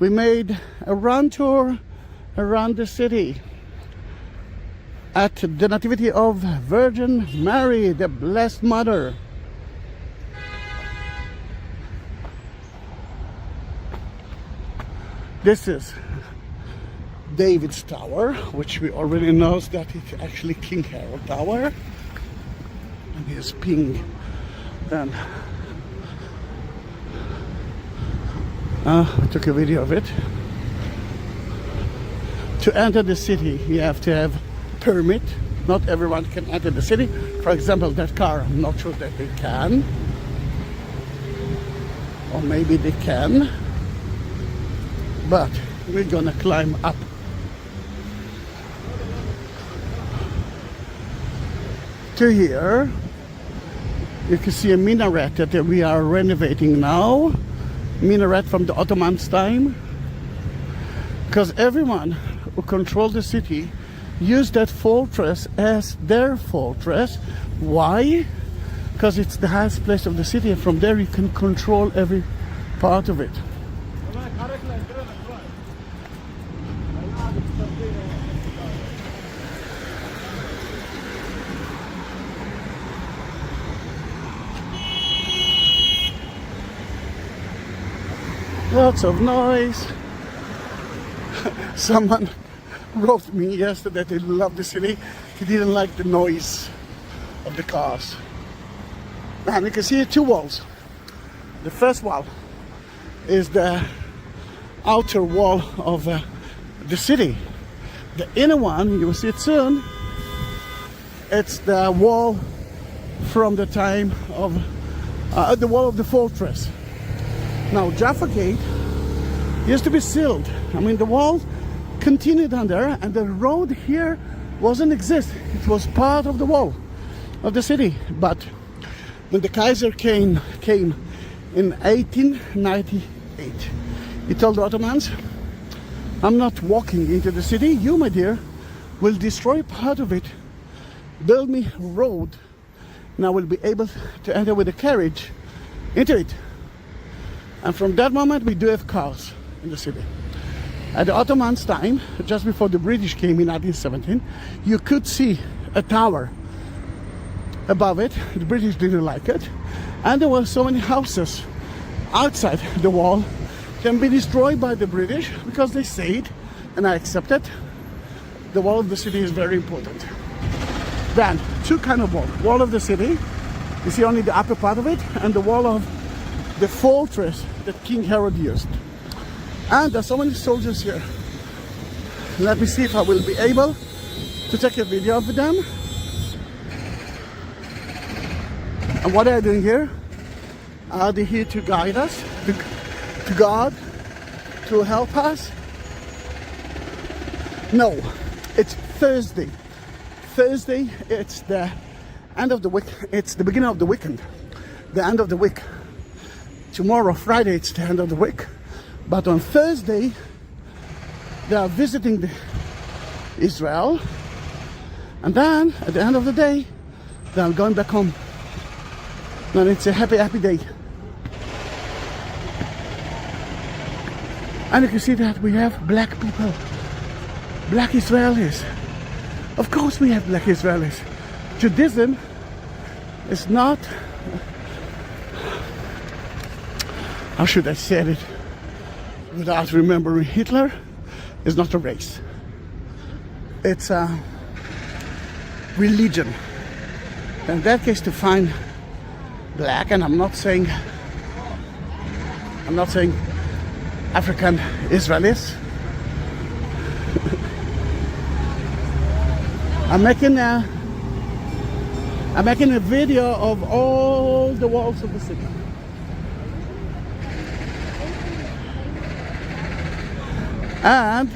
We made a run tour around the city at the Nativity of Virgin Mary, the Blessed Mother. This is David's Tower, which we already know that it's actually King Herod Tower. And here's ping. Then I took a video of it. To enter the city, you have to have permit. Not everyone can enter the city. For example, that car, I'm not sure that they can. Or maybe they can. But we're gonna climb up. To here, you can see a minaret that we are renovating now. Minaret from the Ottoman time. Because everyone who controlled the city used that fortress as their fortress. Why? Because it's the highest place of the city, and from there you can control every part of it. Lots of noise. Someone wrote me yesterday that he loved the city. He didn't like the noise of the cars. And you can see two walls. The first wall is the outer wall of the city. The inner one, you will see it soon, it's the wall from the time of the wall of the fortress. Now, Jaffa Gate used to be sealed. I mean, the wall continued on there, and the road here wasn't exist. It was part of the wall of the city. But when the Kaiser came in 1898, he told the Ottomans, I'm not walking into the city. You, my dear, will destroy part of it. Build me a road, and I will be able to enter with a carriage into it. And from that moment, we do have cars in the city. At the Ottomans' time, just before the British came in 1917, you could see a tower above it. The British didn't like it. And there were so many houses outside the wall can be destroyed by the British because they said, and I accept it, the wall of the city is very important. Then, two kind of walls. Wall of the city, you see only the upper part of it, and the wall of the fortress that King Herod used. And there's so many soldiers here. Let me see if I will be able to take a video of them. And what are you doing here? Are they here to guide us, to God, to help us? No, it's Thursday. Thursday, it's the end of the week. It's the beginning of the weekend, the end of the week. Tomorrow, Friday, it's the end of the week. But on Thursday, they are visiting Israel. And then, at the end of the day, they are going back home. And it's a happy, happy day. And you can see that we have black people, black Israelis. Of course we have black Israelis. Judaism is not, how should I say it without remembering Hitler, is not a race. It's a religion. In that case, to find black, and I'm not saying African Israelis. I'm making a video of all the walls of the city. And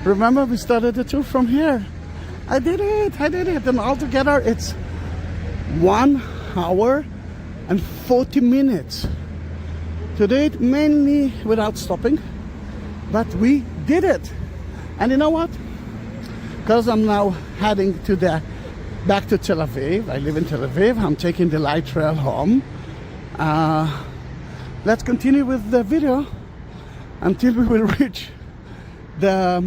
remember, we started the tour from here. I did it. And altogether it's 1 hour and 40 minutes. To do it mainly without stopping, but we did it. And you know what? Because I'm now heading back to Tel Aviv. I live in Tel Aviv. I'm taking the light rail home. Let's continue with the video until we will reach the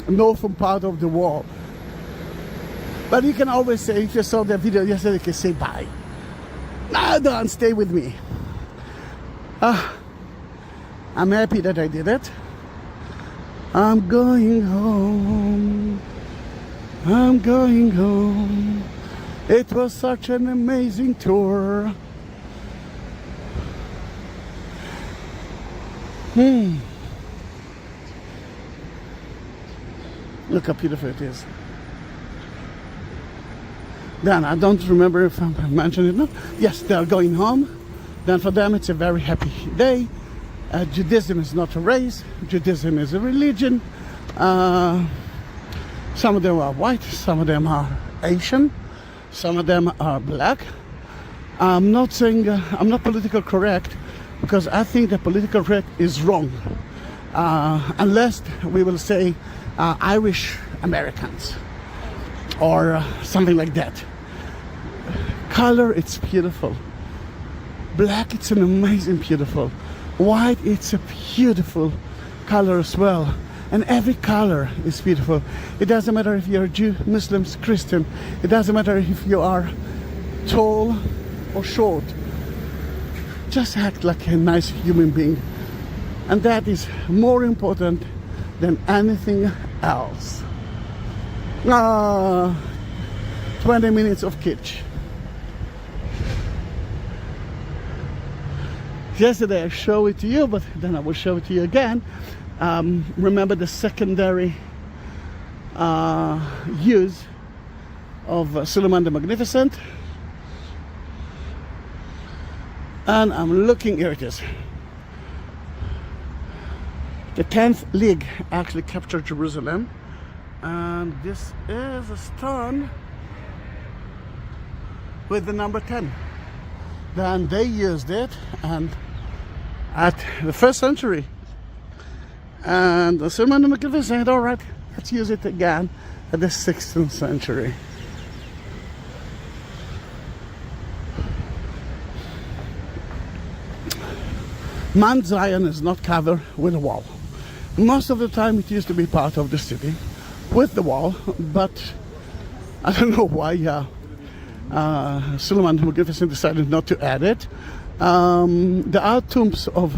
northern part of the wall. But you can always say, if you saw the video yesterday, you can say bye. No, don't stay with me. I'm happy that I did it. I'm going home. I'm going home. It was such an amazing tour. Look how beautiful it is. Then I don't remember if I mentioned it. No. Yes, they are going home. Then for them it's a very happy day. Judaism is not a race. Judaism is a religion. Some of them are white, some of them are Asian, some of them are black. I'm not saying, I'm not politically correct, because I think that political correct is wrong. Unless we will say Irish Americans or something like that. Color, it's beautiful. Black, it's an amazing beautiful. White, it's a beautiful color as well. And every color is beautiful. It doesn't matter if you're Jew, Muslims, Christian. It doesn't matter if you are tall or short. Just act like a nice human being. And that is more important than anything else. 20 minutes of kitsch. Yesterday I showed it to you, but then I will show it to you again. Remember the secondary use of Suleiman the Magnificent. And I'm looking, here it is. The 10th League actually captured Jerusalem. And this is a stone with the number 10. Then they used it and at the 1st century. And the Suleiman the Magnificent said, all right, let's use it again at the 16th century. Mount Zion is not covered with a wall. Most of the time it used to be part of the city with the wall, but I don't know why Suleiman the Magnificent decided not to add it. There are tombs of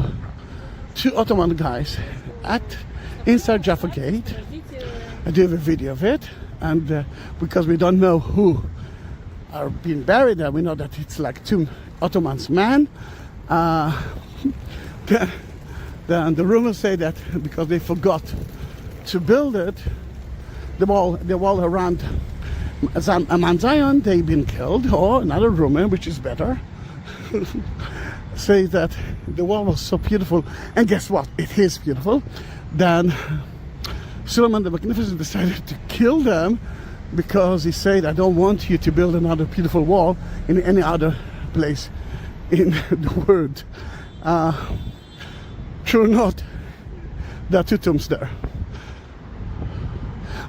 2 Ottoman guys inside Jaffa Gate. I do have a video of it, and because we don't know who are being buried there, we know that it's like 2 Ottomans men. The rumors say that because they forgot to build it, the wall around Mount Zion, they've been killed, or another rumor, which is better, say that the wall was so beautiful, and guess what? It is beautiful. Then Suleiman the Magnificent decided to kill them because he said, I don't want you to build another beautiful wall in any other place in the world. Sure not, there are two tombs there.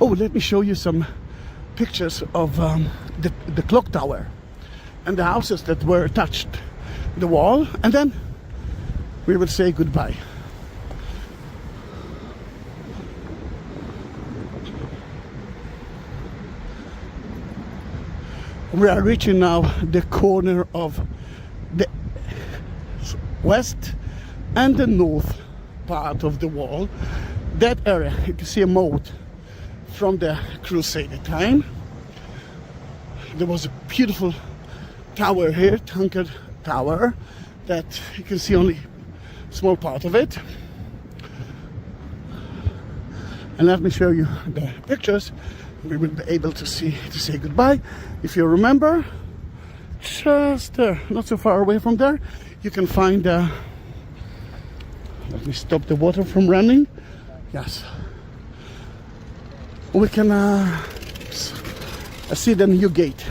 Oh, let me show you some pictures of the clock tower and the houses that were attached to the wall, and then we will say goodbye. We are reaching now the corner of the west and the north part of the wall. That area, you can see a moat from the Crusader time. There was a beautiful tower here, Tankard Tower, that you can see only a small part of it. And let me show you the pictures. We will be able to say goodbye. If you remember, just there, not so far away from there, you can find let me stop the water from running. Yes, we can see the new gate,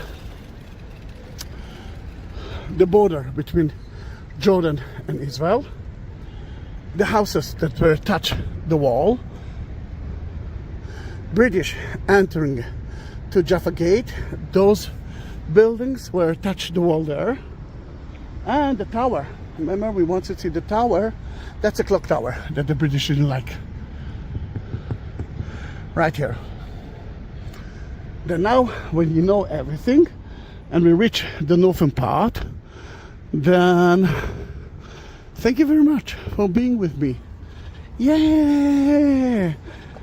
the border between Jordan and Israel, the houses that were attached the wall, British entering to Jaffa Gate. Those buildings were attached to the wall there, and the tower. Remember, we wanted to see the tower. That's a clock tower that the British didn't like. Right here. Then now, when you know everything, and we reach the northern part, then thank you very much for being with me. Yeah,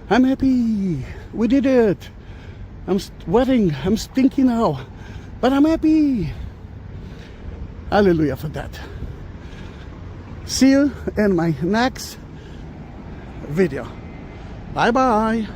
I'm happy. We did it. I'm sweating. I'm stinky now, but I'm happy. Hallelujah for that. See you in my next video. Bye bye.